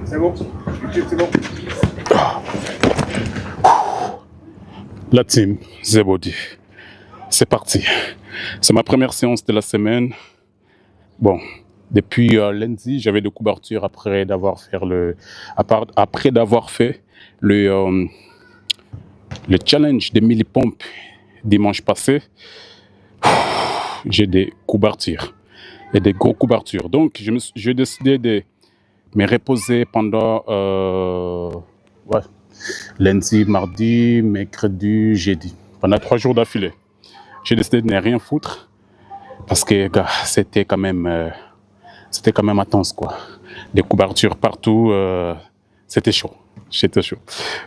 C'est bon? C'est bon? La team The Body, c'est parti. C'est ma première séance de la semaine. Bon, depuis lundi, j'avais des couvertures après d'avoir fait le challenge des 1000 pompes dimanche passé. J'ai des couvertures et des gros couvertures. Donc, j'ai décidé de me reposer pendant lundi, mardi, mercredi, jeudi. Pendant 3 jours d'affilée. J'ai décidé de ne rien foutre parce que gars, c'était quand même intense quoi. Des couvertures partout, c'était chaud.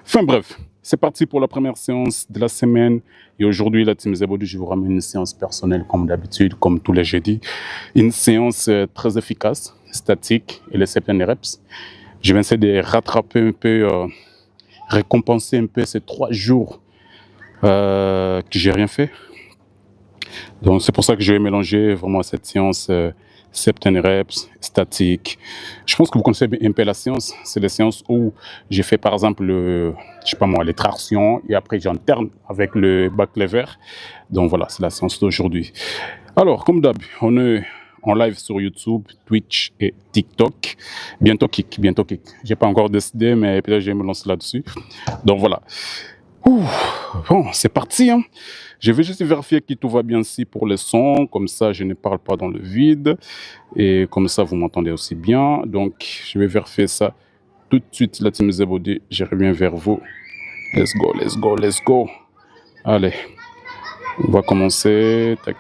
Enfin bref, c'est parti pour la première séance de la semaine. Et aujourd'hui, la team The Body, je vous ramène une séance personnelle comme d'habitude, comme tous les jeudis. Une séance très efficace, statique et les 7 reps. Je vais essayer de rattraper un peu, récompenser un peu ces 3 jours que j'ai rien fait. Donc c'est pour ça que je vais mélanger vraiment cette séance 7 reps, statique. Je pense que vous connaissez un peu la séance. C'est les séances où j'ai fait par exemple les tractions et après j'alterne avec le back lever. Donc voilà, c'est la séance d'aujourd'hui. Alors comme d'hab, on est en live sur YouTube, Twitch et TikTok. Bientôt Kik. J'ai pas encore décidé, mais peut-être je vais me lancer là-dessus. Donc voilà. Ouh, bon, c'est parti, hein. Je vais juste vérifier que tout va bien ici pour le son, comme ça je ne parle pas dans le vide et comme ça vous m'entendez aussi bien. Donc je vais vérifier ça tout de suite. La team The Body, je reviens vers vous. Let's go. Allez, on va commencer. Tac.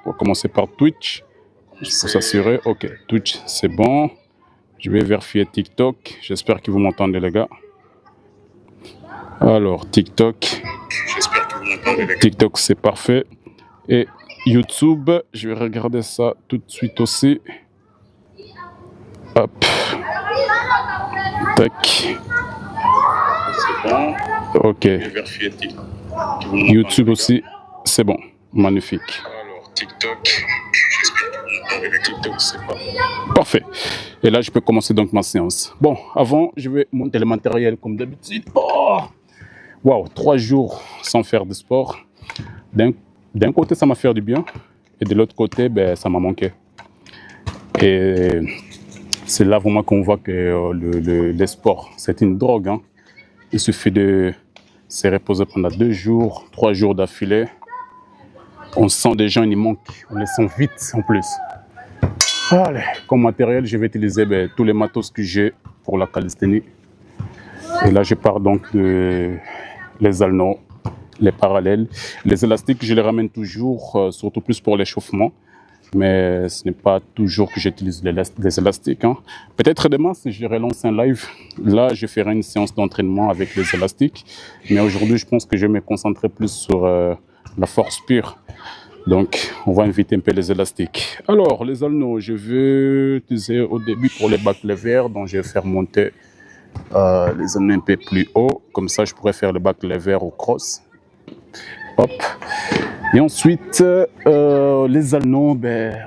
On va commencer par Twitch pour s'assurer. Ok, Twitch c'est bon. Je vais vérifier TikTok. J'espère que vous m'entendez les gars. Alors TikTok. TikTok, c'est parfait. Et YouTube, je vais regarder ça tout de suite aussi. Hop. Tac. C'est bon. Ok. YouTube aussi, c'est bon. Magnifique. Alors, TikTok. TikTok, c'est parfait. Et là, je peux commencer donc ma séance. Bon, avant, je vais monter le matériel comme d'habitude. Oh! Waouh, 3 jours sans faire de sport. D'un côté, ça m'a fait du bien. Et de l'autre côté, ça m'a manqué. Et c'est là vraiment qu'on voit que le sport, c'est une drogue. Hein. Il suffit de se reposer pendant 2 jours, 3 jours d'affilée. On sent des gens, ils manquent. On les sent vite en plus. Allez, comme matériel, je vais utiliser tous les matos que j'ai pour la calisthénie. Et là, je pars donc de les alnos, les parallèles. Les élastiques, je les ramène toujours, surtout plus pour l'échauffement. Mais ce n'est pas toujours que j'utilise les élastiques. Hein. Peut-être demain, si je relance un live, là, je ferai une séance d'entraînement avec les élastiques. Mais aujourd'hui, je pense que je vais me concentrer plus sur la force pure. Donc, on va inviter un peu les élastiques. Alors, les alnos, je vais utiliser au début pour les back lever, donc je vais faire monter les alnos un peu plus haut. Comme ça, je pourrais faire le back lever au cross. Hop. Et ensuite, les alnos,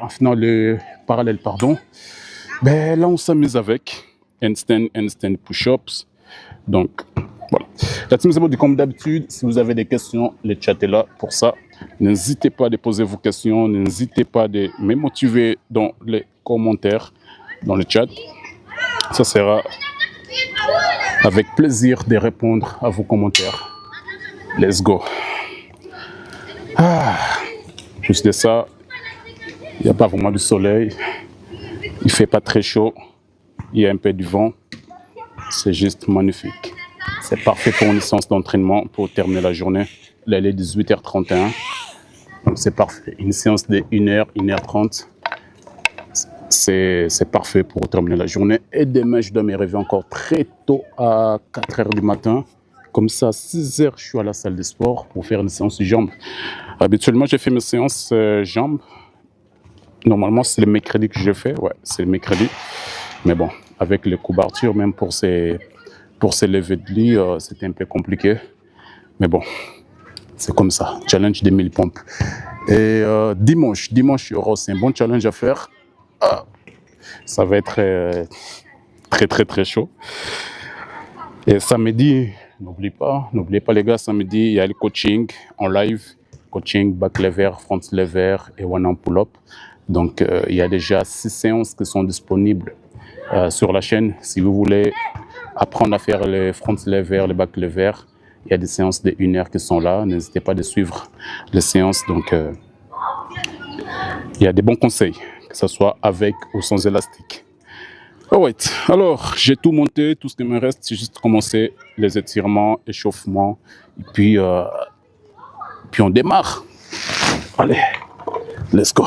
enfin, le parallèle, pardon. Là, on s'amuse avec handstand push-ups. Donc, voilà. La team The Body, comme d'habitude, si vous avez des questions, le chat est là pour ça. N'hésitez pas à déposer vos questions, n'hésitez pas à me motiver dans les commentaires, dans le chat. Ça sera avec plaisir de répondre à vos commentaires. Let's go. Plus de ça, il n'y a pas vraiment du soleil. Il ne fait pas très chaud. Il y a un peu du vent. C'est juste magnifique. C'est parfait pour une séance d'entraînement pour terminer la journée. Là, il est 18h31. Donc, c'est parfait. Une séance de 1h, 1h30. C'est parfait pour terminer la journée. Et demain, je dois me réveiller encore très tôt à 4h du matin. Comme ça, à 6h, je suis à la salle de sport pour faire une séance de jambes. Habituellement, j'ai fait mes séances jambes. Normalement, c'est le mercredi que je fais. Ouais, c'est le mercredi. Mais bon, avec les couvertures, même pour ces levées de lit, c'était un peu compliqué. Mais bon, c'est comme ça. Challenge des 1000 pompes. Et dimanche, il y aura aussi un bon challenge à faire. Ça va être très très très chaud. Et samedi, n'oubliez pas les gars, samedi, il y a le coaching en live, coaching back lever, front lever et one arm pull-up. Donc, il y a déjà 6 séances qui sont disponibles sur la chaîne. Si vous voulez apprendre à faire les front lever, les back lever, il y a des séances de 1 heure qui sont là. N'hésitez pas à suivre les séances. Donc, il y a des bons conseils, que ce soit avec ou sans élastique. Alright, alors j'ai tout monté, tout ce qui me reste, c'est juste commencer les étirements, échauffements, et puis on démarre. Allez, let's go.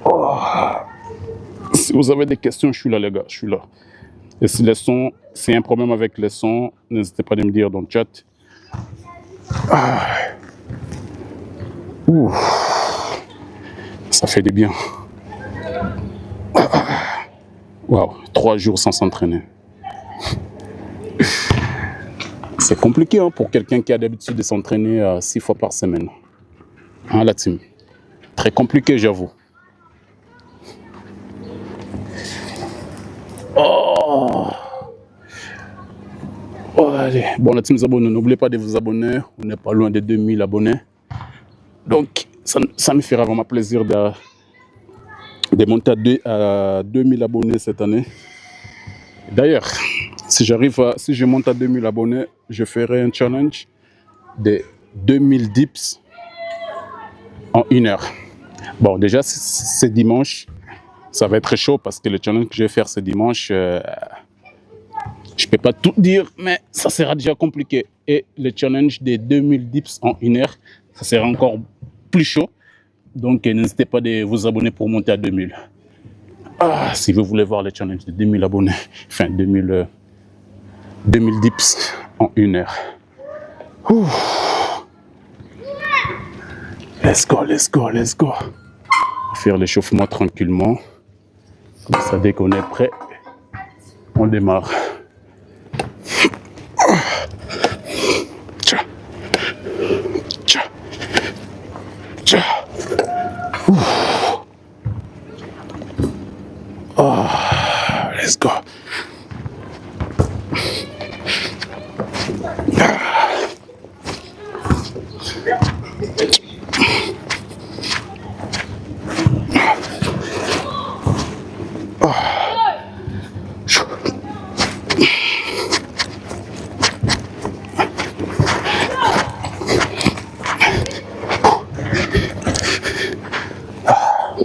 Oh. Si vous avez des questions, je suis là les gars, je suis là. Et si les sons, s'il y a un problème avec les sons, n'hésitez pas à me dire dans le chat. Ah. Ouh. Ça fait du bien. Waouh, 3 jours sans s'entraîner. C'est compliqué hein, pour quelqu'un qui a l'habitude de s'entraîner 6 fois par semaine. Hein, la team. Très compliqué, j'avoue. Oh. Oh, allez. Bon, la team abonnés, n'oubliez pas de vous abonner. On n'est pas loin des 2000 abonnés. Donc, ça me fera vraiment plaisir de monter à 2000 abonnés cette année. D'ailleurs, si je monte à 2000 abonnés, je ferai un challenge de 2000 dips en 1 heure. Bon, déjà, c'est dimanche. Ça va être chaud parce que le challenge que je vais faire ce dimanche, je ne peux pas tout dire, mais ça sera déjà compliqué. Et le challenge des 2000 dips en 1 heure, ça sera encore plus chaud. Donc, n'hésitez pas à vous abonner pour monter à 2000. Ah, si vous voulez voir le challenge de 2000 abonnés, enfin 2000 dips en 1 heure. Ouh. Let's go, let's go, let's go. Faire l'échauffement tranquillement. Comme ça, dès qu'on est prêt, on démarre. Tcha. Tcha. Tcha. Ouh. Oh, let's go.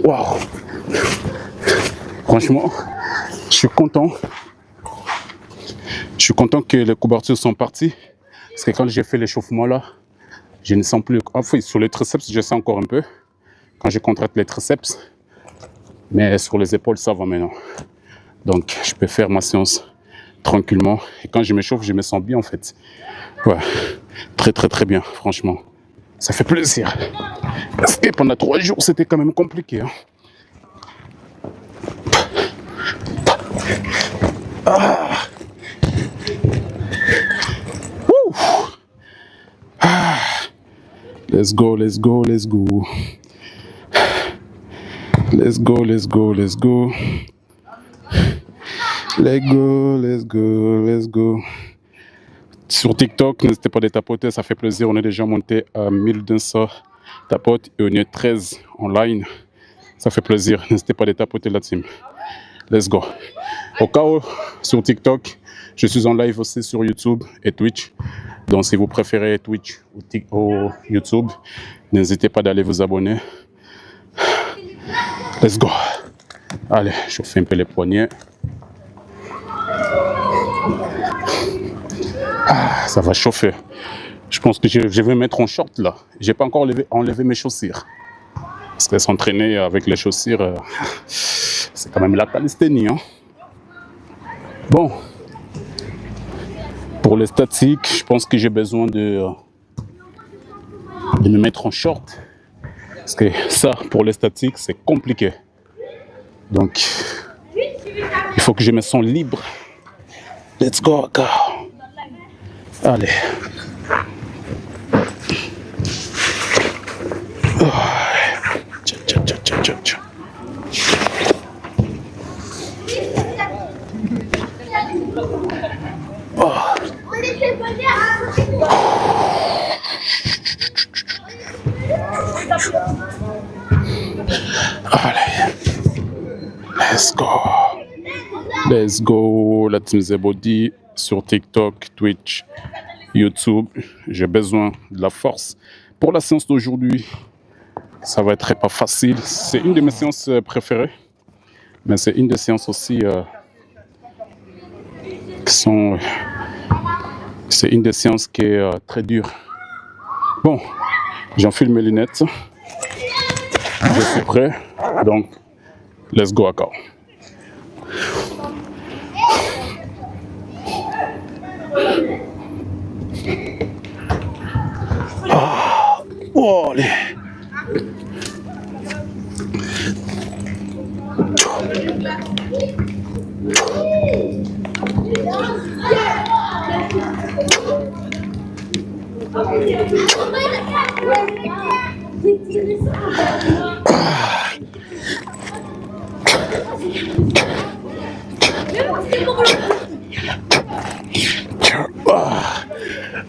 Wow. Franchement, je suis content. Je suis content que les couvertures sont parties. Parce que quand j'ai fait l'échauffement là, je ne sens plus. Enfin, sur les triceps, je sens encore un peu. Quand je contracte les triceps. Mais sur les épaules, ça va maintenant. Donc, je peux faire ma séance tranquillement. Et quand je m'échauffe, je me sens bien en fait. Ouais. Très, très, très bien, franchement. Ça fait plaisir. Parce que pendant 3 jours, c'était quand même compliqué. Hein. Ah. Ah. Let's go, let's go, let's go. Let's go, let's go, let's go. Let's go, let's go, let's go. Sur TikTok, n'hésitez pas à tapoter, ça fait plaisir. On est déjà monté à 1200 tapotes et on est 13 online. Ça fait plaisir. N'hésitez pas à tapoter la team. Let's go. Au cas où, sur TikTok, je suis en live aussi sur YouTube et Twitch. Donc, si vous préférez Twitch ou YouTube, n'hésitez pas d'aller vous abonner. Let's go. Allez, je fais un peu les poignets. Ah, ça va chauffer. Je pense que je vais mettre en short là. J'ai pas encore enlevé mes chaussures. Parce que s'entraîner avec les chaussures, c'est quand même la calisthénie. Hein. Bon. Pour les statiques, je pense que j'ai besoin de me mettre en short. Parce que ça, pour les statiques, c'est compliqué. Donc, il faut que je me sente libre. Let's go, go. Allez. Oh. Tcha, tcha, tcha, tcha, tcha. Allez, let's go. Let's go, la team Zebody sur TikTok, Twitch, YouTube. J'ai besoin de la force pour la séance d'aujourd'hui. Ça va être pas facile. C'est une de mes séances préférées, mais c'est une des séances aussi qui sont. C'est une des séances qui est très dure. Bon, j'enfile mes lunettes. Je suis prêt. Donc, let's go encore. Oh, allez.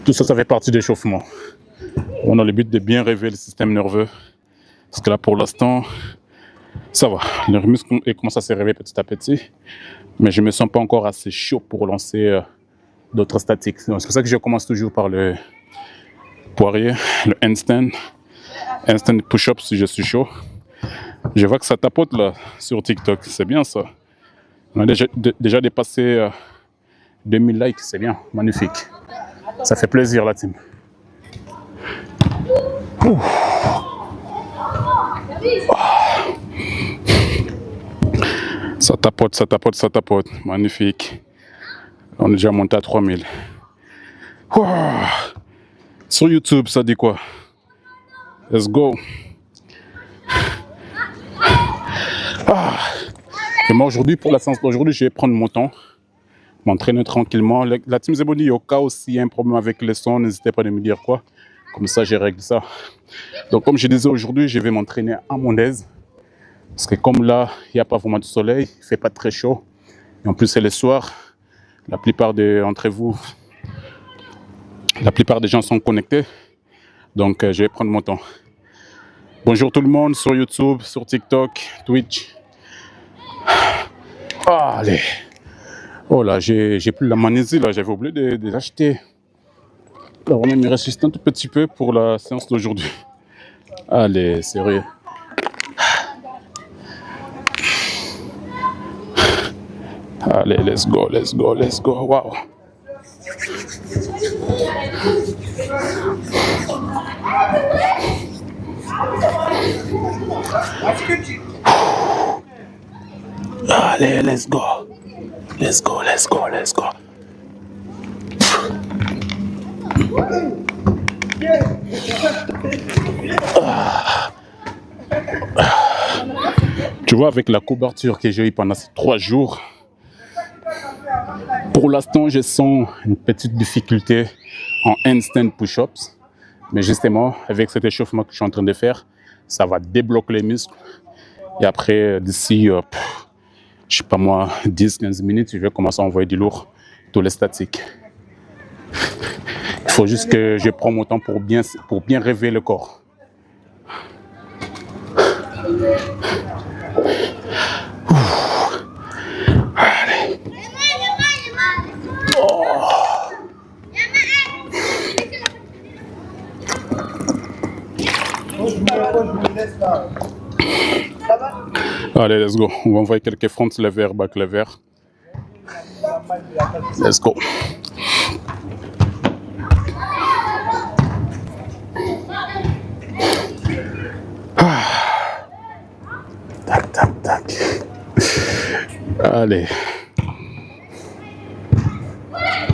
Tout ça, ça fait partie d'échauffement. On a le but de bien réveiller le système nerveux. Parce que là, pour l'instant, ça va. Les muscles commencent à se réveiller petit à petit. Mais je ne me sens pas encore assez chaud pour lancer d'autres statiques. C'est pour ça que je commence toujours par le poirier, le handstand. Handstand push-up si je suis chaud. Je vois que ça tapote là sur TikTok. C'est bien ça. On a déjà dépassé 2000 likes. C'est bien. Magnifique. Ça fait plaisir la team. Ouh. Ça tapote, ça tapote, ça tapote. Magnifique. On est déjà monté à 3000. Ouh. Sur YouTube, ça dit quoi? Let's go. Ah. Et moi aujourd'hui, pour la séance d'aujourd'hui, je vais prendre mon temps, m'entraîner tranquillement. La team Zebody, au cas où s'il y a un problème avec les sons, n'hésitez pas à me dire quoi. Comme ça, je règle ça. Donc, comme je disais aujourd'hui, je vais m'entraîner à mon aise. Parce que comme là, il n'y a pas vraiment de soleil, il ne fait pas très chaud. Et en plus, c'est le soir. La plupart d'entre vous, la plupart des gens sont connectés. Donc, je vais prendre mon temps. Bonjour tout le monde sur YouTube, sur TikTok, Twitch. Ah, allez. Oh là, j'ai plus la magnésie là, j'avais oublié de l'acheter. Alors, on me reste juste un tout petit peu pour la séance d'aujourd'hui. Allez, sérieux. Allez, let's go, let's go, let's go. Wow. Allez, let's go. Let's go, let's go, let's go. Tu vois, avec la couverture que j'ai eue pendant ces 3 jours, pour l'instant, je sens une petite difficulté en handstand push-ups. Mais justement, avec cet échauffement que je suis en train de faire, ça va débloquer les muscles. Et après, d'ici, je sais pas moi, 10-15 minutes, je vais commencer à envoyer du lourd, tous les statiques. Il faut juste que je prenne mon temps pour bien réveiller le corps. Allez. Oh. Allez, let's go. On va envoyer quelques front lever, back lever. Let's go. Tac, tac, tac. Allez.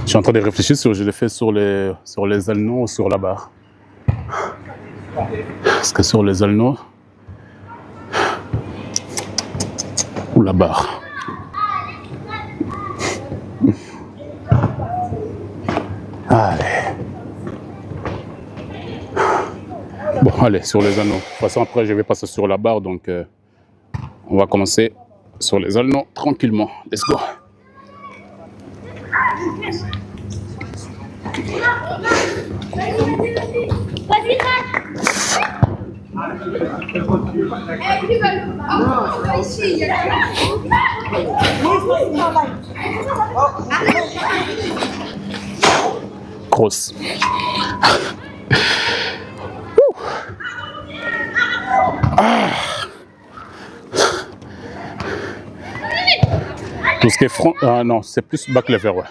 Je suis en train de réfléchir si je le fais sur les alnos ou sur la barre. Parce que sur les alnos ou la barre. Allez. Bon, allez, sur les anneaux. De toute façon, après, je vais passer sur la barre. Donc, on va commencer sur les anneaux tranquillement. Let's go. Grosse. Tout ce qui est front, non, c'est plus back lever, ouais.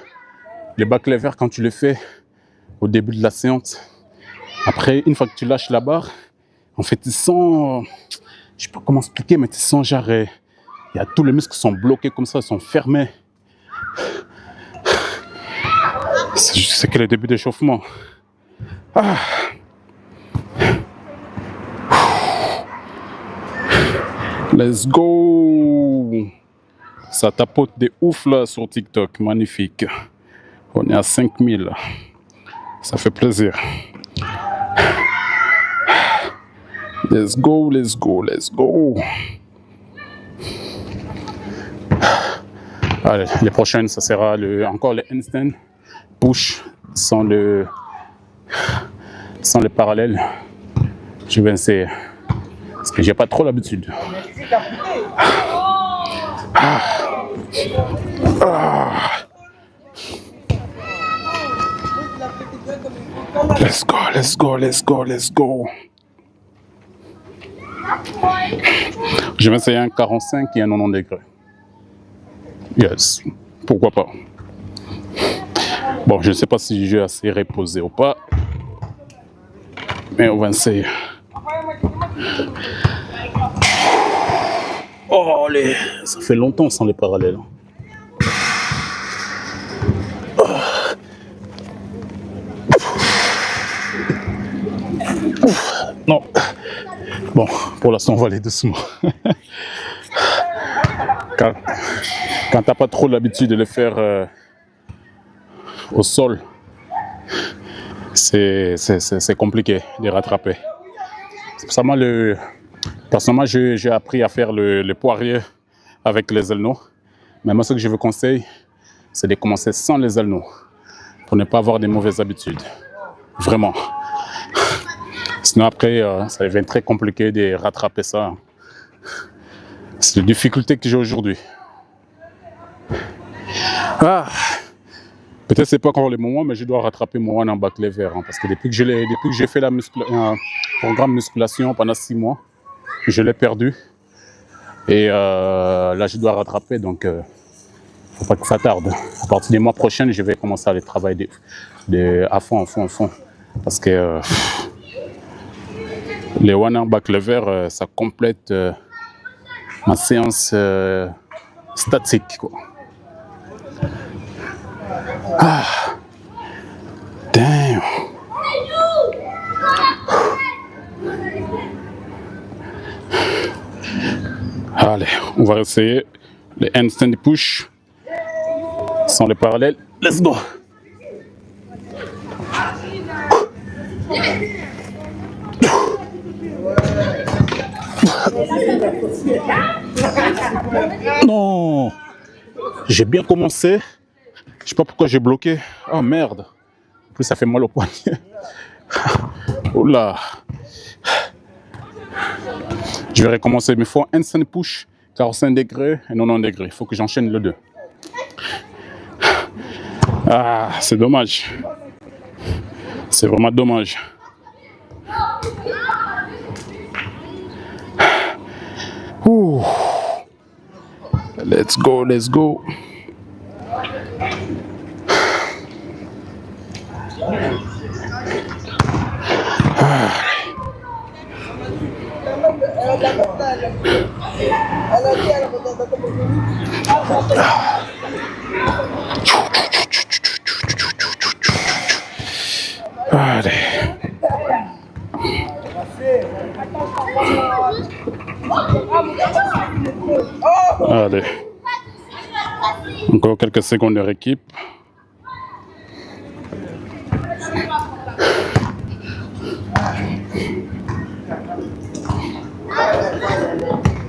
Les back lever, quand tu le fais au début de la séance, après, une fois que tu lâches la barre, en fait, tu sens, je sais pas comment expliquer, mais tu sens genre, il y a tous les muscles qui sont bloqués comme ça, ils sont fermés. C'est que le début d'échauffement. Ah. Let's go! Ça tapote des ouf là sur TikTok, magnifique. On est à 5000. Ça fait plaisir. Let's go, let's go, let's go. Allez, les prochaines, ça sera encore le handstand push sans le parallèle. Je vais essayer parce que j'ai pas trop l'habitude. Let's go, let's go, let's go, let's go. Je vais essayer un 45 et un 90 degrés. Yes, pourquoi pas. Bon, je ne sais pas si j'ai assez reposé ou pas, mais on va essayer. Oh, ça fait longtemps sans les parallèles. Non. Bon, pour l'instant, on va aller doucement. Quand t'as pas trop l'habitude de le faire au sol, c'est compliqué de rattraper. C'est pour ça moi, personnellement, j'ai appris à faire le poirier avec les elnos. Mais moi, ce que je vous conseille, c'est de commencer sans les elnos pour ne pas avoir de mauvaises habitudes. Vraiment. Sinon après, ça devient très compliqué de rattraper ça. C'est la difficulté que j'ai aujourd'hui. Peut-être c'est pas encore le moment, mais je dois rattraper mon one en back lever. Parce que depuis que j'ai fait un programme musculation pendant 6 mois, je l'ai perdu. Et là, je dois rattraper, donc faut pas que ça tarde. À partir du mois prochain, je vais commencer à aller travailler à fond. Parce que les one arm back lever, ça complète ma séance statique, quoi. Damn. Allez, on va essayer les handstand push sans les parallèles. Let's go. Non, j'ai bien commencé. Je sais pas pourquoi j'ai bloqué. Oh merde. En plus, ça fait mal au poignet. Oh là. Je vais recommencer. Mais il faut un handstand push, 45 degrés et 90 degrés. Il faut que j'enchaîne les deux. Ah, c'est dommage. C'est vraiment dommage. Ouh. Let's go, let's go. Allez. Allez. Encore quelques secondes de rééquipe.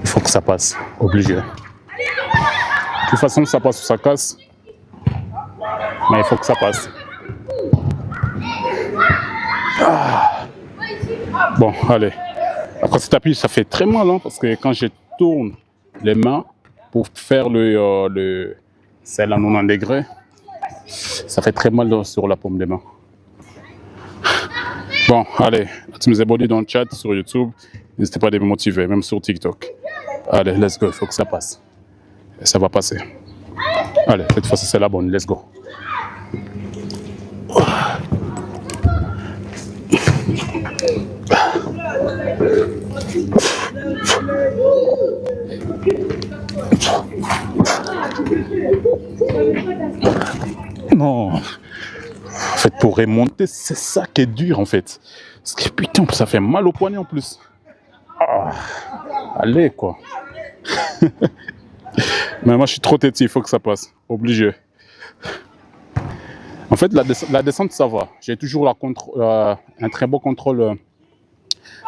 Il faut que ça passe, obligé. De toute façon, ça passe ou ça casse. Mais il faut que ça passe. Bon, allez. Après cet appui, ça fait très mal, hein, parce que quand je tourne les mains pour faire celle à 90 degrés, ça fait très mal sur la paume des mains. Bon, allez, tu me abonné dans le chat sur YouTube. N'hésitez pas à me motiver, même sur TikTok. Allez, let's go, il faut que ça passe. Et ça va passer. Allez, cette fois-ci, c'est la bonne, let's go. Non. En fait, pour remonter, c'est ça qui est dur, en fait. Parce que putain, ça fait mal au poignet en plus. Ah, allez, quoi. Mais moi, je suis trop têtu, il faut que ça passe. Obligé. En fait, la descente, ça va. J'ai toujours un très beau contrôle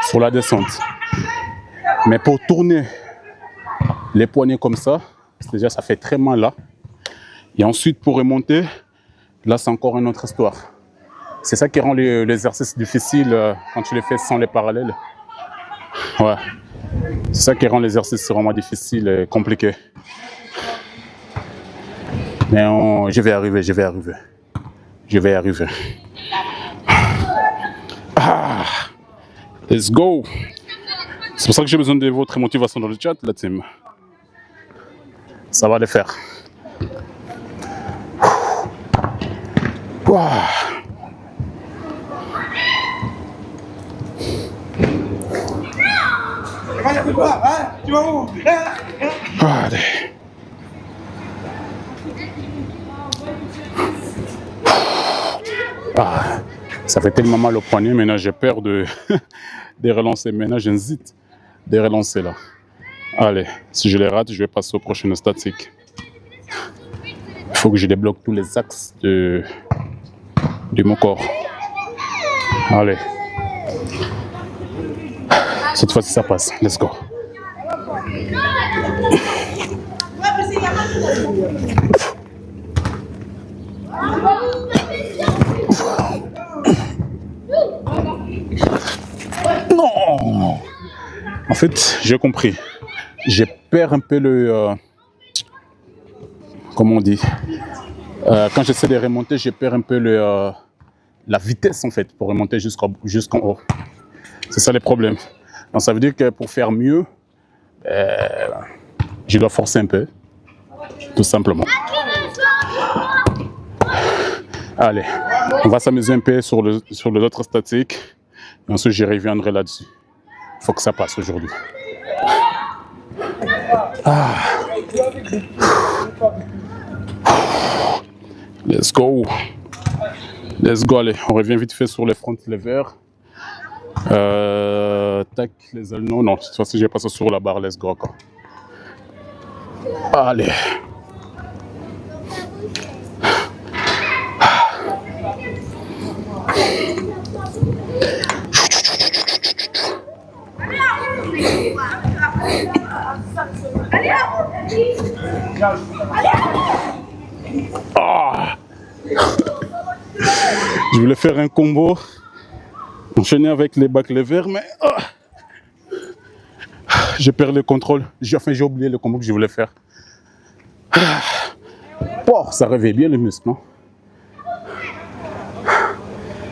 sur la descente. Mais pour tourner les poignets comme ça, déjà, ça fait très mal là. Et ensuite, pour remonter, là, c'est encore une autre histoire. C'est ça qui rend l'exercice difficile quand tu les fais sans les parallèles. Ouais. C'est ça qui rend l'exercice vraiment difficile et compliqué. Mais je vais arriver, je vais arriver. Je vais arriver. Ah, let's go. C'est pour ça que j'ai besoin de votre motivation dans le chat, la team. Ça va le faire. Wow. Allez. Ah, ça fait tellement mal au poignet, maintenant j'ai peur de relancer. Maintenant j'hésite de relancer là. Allez, si je les rate, je vais passer au prochain statique. Il faut que je débloque tous les axes de mon corps. Allez. Cette fois-ci ça passe. Let's go. Non. En fait, j'ai compris. Je perds un peu comment on dit, quand j'essaie de remonter, je perds un peu la vitesse en fait pour remonter jusqu'en haut. C'est ça le problème. Donc ça veut dire que pour faire mieux, je dois forcer un peu, tout simplement. Allez, on va s'amuser un peu sur l'autre statique. Et ensuite, je reviendrai là-dessus. Il faut que ça passe aujourd'hui. Ah. Let's go. Let's go, allez. On revient vite fait sur les front levers. Tac, les ailes. Non, cette fois-ci, je vais passer sur la barre. Let's go encore. Allez. Ah. Je voulais faire un combo, enchaîner avec les back levers, mais j'ai perdu le contrôle. J'ai oublié le combo que je voulais faire. Oh, ça réveille bien les muscles, non?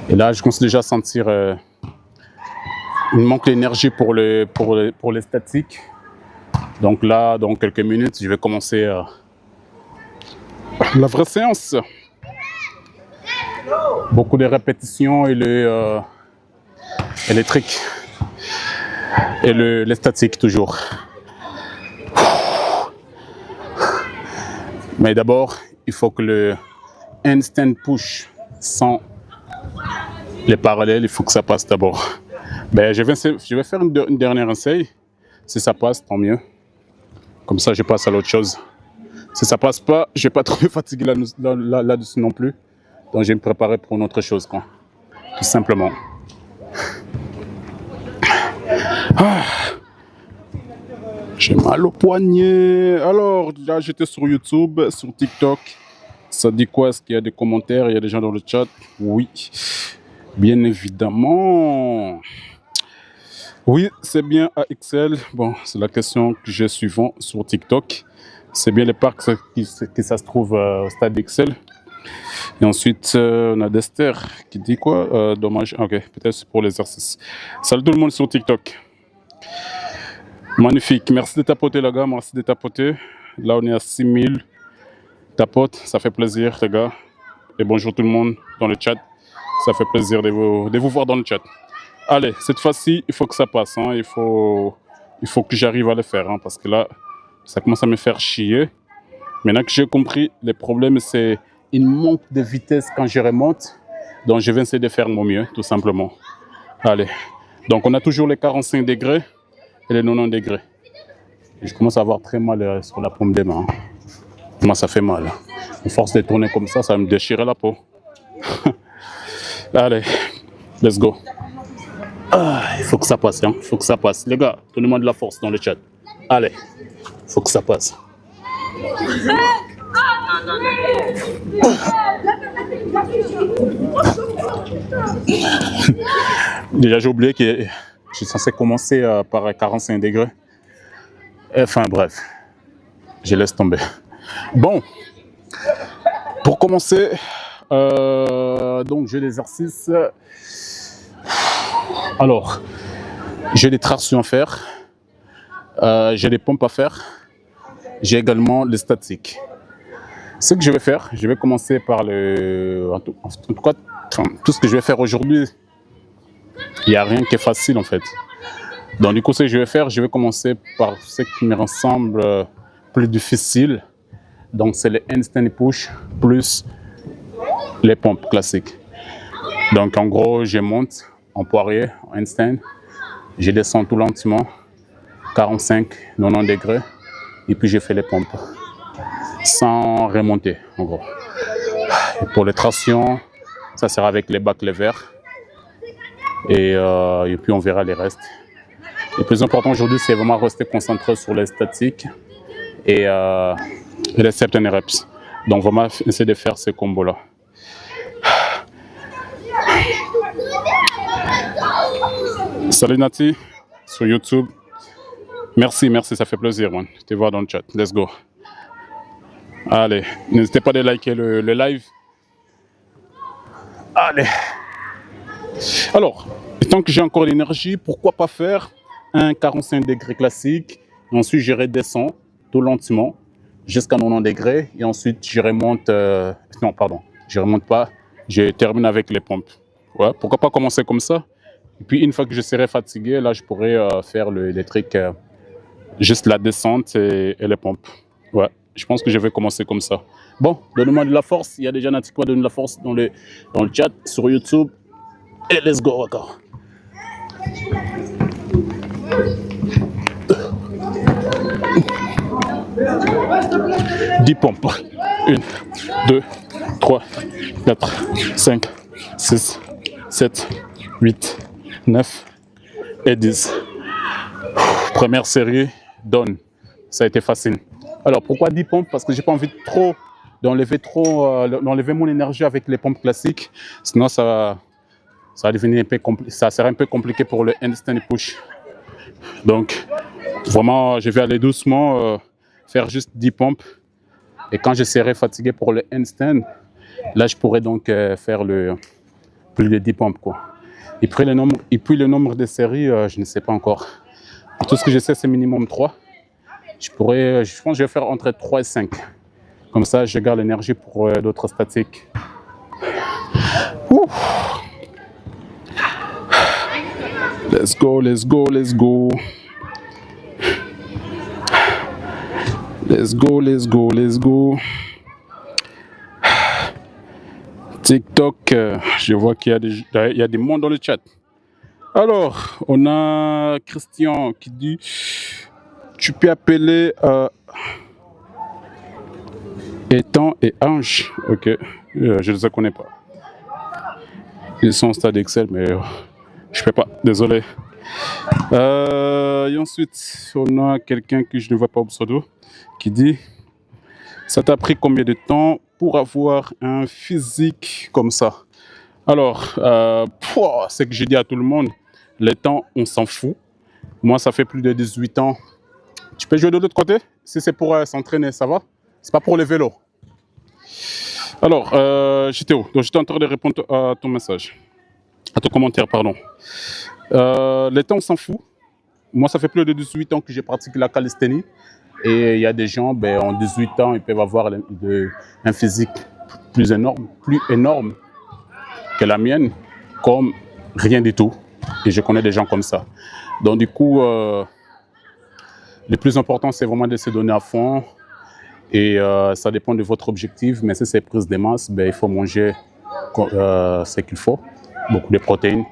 Et là, je commence déjà à sentir une manque d'énergie pour les statiques. Donc là, dans quelques minutes, je vais commencer la vraie séance. Beaucoup de répétitions et les tricks. Et les statiques toujours. Mais d'abord, il faut que le handstand push sans les parallèles, il faut que ça passe d'abord. Ben, je vais faire une dernière essai. Si ça passe, tant mieux. Comme ça, je passe à l'autre chose. Si ça passe pas, je vais pas trop me fatiguer là-dessus non plus. Donc, je vais me préparer pour une autre chose, quoi. Tout simplement. Ah. J'ai mal au poignet. Alors, là, j'étais sur YouTube, sur TikTok. Ça dit quoi? Est-ce qu'il y a des commentaires? Il y a des gens dans le chat? Oui, bien évidemment. Oui, c'est bien AXL. Bon, c'est la question que j'ai suivant sur TikTok. C'est bien les parcs qui ça se trouve au stade XL. Et ensuite, on a Dester qui dit quoi? Dommage. Ok, peut-être c'est pour l'exercice. Salut tout le monde sur TikTok. Magnifique. Merci de tapoter, les gars. Merci de tapoter. Là, on est à 6000 tapotes. Ça fait plaisir, les gars. Et bonjour tout le monde dans le chat. Ça fait plaisir de vous voir dans le chat. Allez, cette fois-ci, il faut que ça passe. Hein. Il faut que j'arrive à le faire. Hein, parce que là, ça commence à me faire chier. Maintenant que j'ai compris, le problème, c'est une manque de vitesse quand je remonte. Donc, je vais essayer de faire mon mieux, tout simplement. Allez. Donc, on a toujours les 45 degrés et les 90 degrés. Et je commence à avoir très mal sur la paume des mains. Moi, ça fait mal. À force de tourner comme ça va me déchirer la peau. Allez, let's go. Ah, il faut que ça passe, hein. Il faut que ça passe. Les gars, donnez-moi de la force dans le chat. Allez, il faut que ça passe. Déjà, j'ai oublié que je suis censé commencer par 45 degrés. Enfin, bref, je laisse tomber. Bon, pour commencer, donc j'ai l'exercice. Alors, j'ai des tractions à faire, j'ai des pompes à faire, j'ai également les statiques. Ce que je vais faire, je vais commencer par en tout cas, tout ce que je vais faire aujourd'hui, il n'y a rien qui est facile en fait. Donc du coup, ce que je vais faire, je vais commencer par ce qui me semble plus difficile. Donc c'est les handstand push plus les pompes classiques. Donc en gros, je monte en poirier, en handstand, je descends tout lentement, 45, 90 degrés, et puis je fais les pompes sans remonter en gros. Et pour les tractions, ça sera avec les back levers et puis on verra les restes. Le plus important aujourd'hui, c'est vraiment rester concentré sur les statiques et les certain reps. Donc vraiment essayer de faire ces combos là. Salut Nati sur YouTube. Merci, ça fait plaisir, man. Je te vois dans le chat. Let's go. Allez, n'hésitez pas à liker le live. Allez. Alors, tant que j'ai encore l'énergie, pourquoi pas faire un 45 degrés classique. Et ensuite, je redescends tout lentement jusqu'à 90 degrés. Et ensuite, je remonte. Non, pardon, je remonte pas. Je termine avec les pompes. Ouais, pourquoi pas commencer comme ça. Et puis, une fois que je serai fatigué, là, je pourrais faire les trucs, juste la descente et les pompes. Ouais, je pense que je vais commencer comme ça. Bon, donnez-moi de la force. Il y a déjà Nati qui va donner de la force dans le chat sur YouTube. Et let's go encore. Dix pompes. 1, 2, 3, 4, 5, 6, 7, 8, 9 et 10. Première série, donne. Ça a été facile. Alors pourquoi 10 pompes? Parce que j'ai pas envie d'enlever mon énergie avec les pompes classiques. Sinon ça va devenir un peu compliqué. Ça sera un peu compliqué pour le handstand push. Donc vraiment, je vais aller doucement, faire juste 10 pompes. Et quand je serai fatigué pour le handstand, là je pourrais donc faire plus de 10 pompes quoi. Et puis le nombre de séries, je ne sais pas encore. Tout ce que je sais, c'est minimum 3. Je pense que je vais faire entre 3 et 5. Comme ça, je garde l'énergie pour d'autres statiques. Ouf. Let's go, let's go, let's go. Let's go, let's go, let's go. TikTok, je vois qu'il y a des monde dans le chat. Alors, on a Christian qui dit tu peux appeler Ethan et Ange. Ok, je ne les connais pas. Ils sont au stade Excel, mais je ne peux pas, désolé. Et ensuite, on a quelqu'un que je ne vois pas au pseudo qui dit Ça t'a pris combien de temps pour avoir un physique comme ça? Alors, c'est que j'ai dit à tout le monde, les temps, on s'en fout. Moi, ça fait plus de 18 ans. Tu peux jouer de l'autre côté? Si c'est pour s'entraîner, ça va? C'est pas pour les vélos. Alors, j'étais où? Donc, j'étais en train de répondre à ton message, à ton commentaire, pardon. Les temps, on s'en fout. Moi, ça fait plus de 18 ans que j'ai pratiqué la calisthénie. Et il y a des gens, ben, en 18 ans, ils peuvent avoir un physique plus énorme que la mienne, comme rien du tout. Et je connais des gens comme ça. Donc, du coup, le plus important, c'est vraiment de se donner à fond. Et ça dépend de votre objectif. Mais si c'est prise de masse, ben, il faut manger ce qu'il faut. Beaucoup de protéines.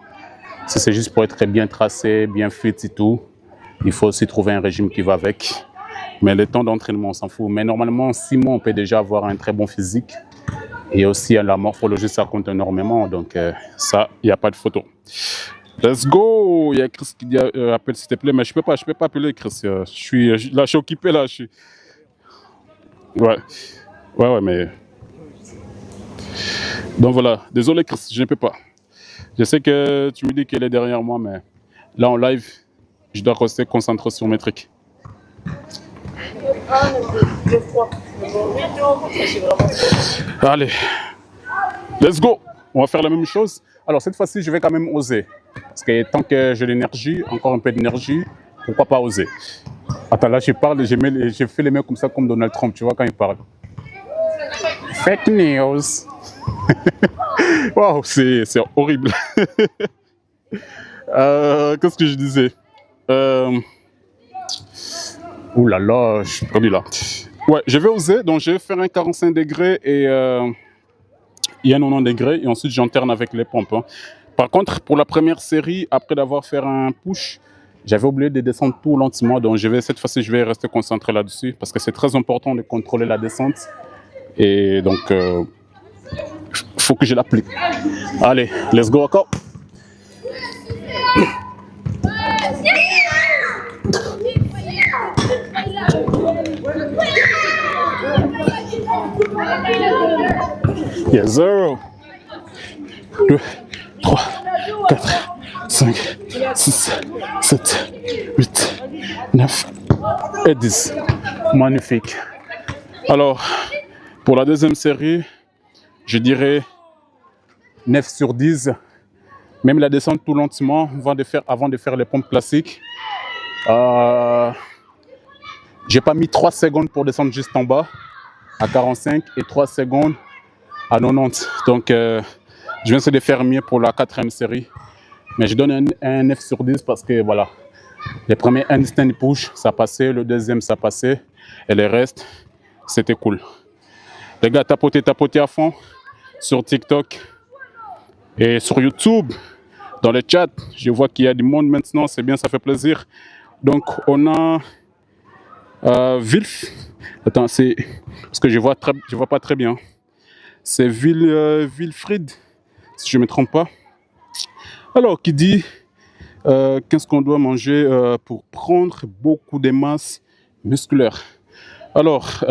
Si c'est juste pour être bien tracé, bien fit et tout, il faut aussi trouver un régime qui va avec. Mais le temps d'entraînement, on s'en fout. Mais normalement, en 6 mois, on peut déjà avoir un très bon physique. Et aussi, la morphologie, ça compte énormément. Donc, ça, il n'y a pas de photo. Let's go! Il y a Chris qui dit appelle s'il te plaît, mais je peux pas appeler Chris. Je suis occupé là. Ouais, ouais, mais. Donc voilà, désolé Chris, je ne peux pas. Je sais que tu me dis qu'elle est derrière moi, mais là en live, je dois rester concentré sur mes trucs. Allez, let's go! On va faire la même chose. Alors cette fois-ci, je vais quand même oser. Parce que tant que j'ai l'énergie, encore un peu d'énergie, pourquoi pas oser? Attends, là je parle, j'ai fait les mains comme ça, comme Donald Trump, tu vois, quand il parle. Fake news. Waouh, c'est horrible. Qu'est-ce que je disais? Ouh là là, je suis perdu là. Ouais, je vais oser, donc je vais faire un 45 degrés et un 90 degrés, et ensuite j'alterne avec les pompes. Hein. Par contre, pour la première série, après d'avoir fait un push, j'avais oublié de descendre tout lentement, donc cette fois-ci, je vais rester concentré là-dessus, parce que c'est très important de contrôler la descente. Et donc, faut que je l'applique. Allez, let's go encore. Yes, 0, 2, 3, 4, 5, 6, 7, 8, 9 et 10. Magnifique. Alors, pour la deuxième série, je dirais 9 sur 10. Même la descente tout lentement avant de faire les pompes classiques. J'ai pas mis 3 secondes pour descendre juste en bas à 45 et 3 secondes à 90. Donc, je viens essayer de faire mieux pour la 4e série. Mais je donne un 9 sur 10 parce que voilà, les premiers handstand push, ça passait, le deuxième, ça passait. Et le reste, c'était cool. Les gars, tapotez à fond sur TikTok et sur YouTube. Dans le chat, je vois qu'il y a du monde maintenant, c'est bien, ça fait plaisir. Donc, on a Vilf. Attends, c'est parce que je vois pas très bien. C'est Wilfried, si je ne me trompe pas. Alors, qui dit qu'est-ce qu'on doit manger pour prendre beaucoup de masse musculaire? Alors,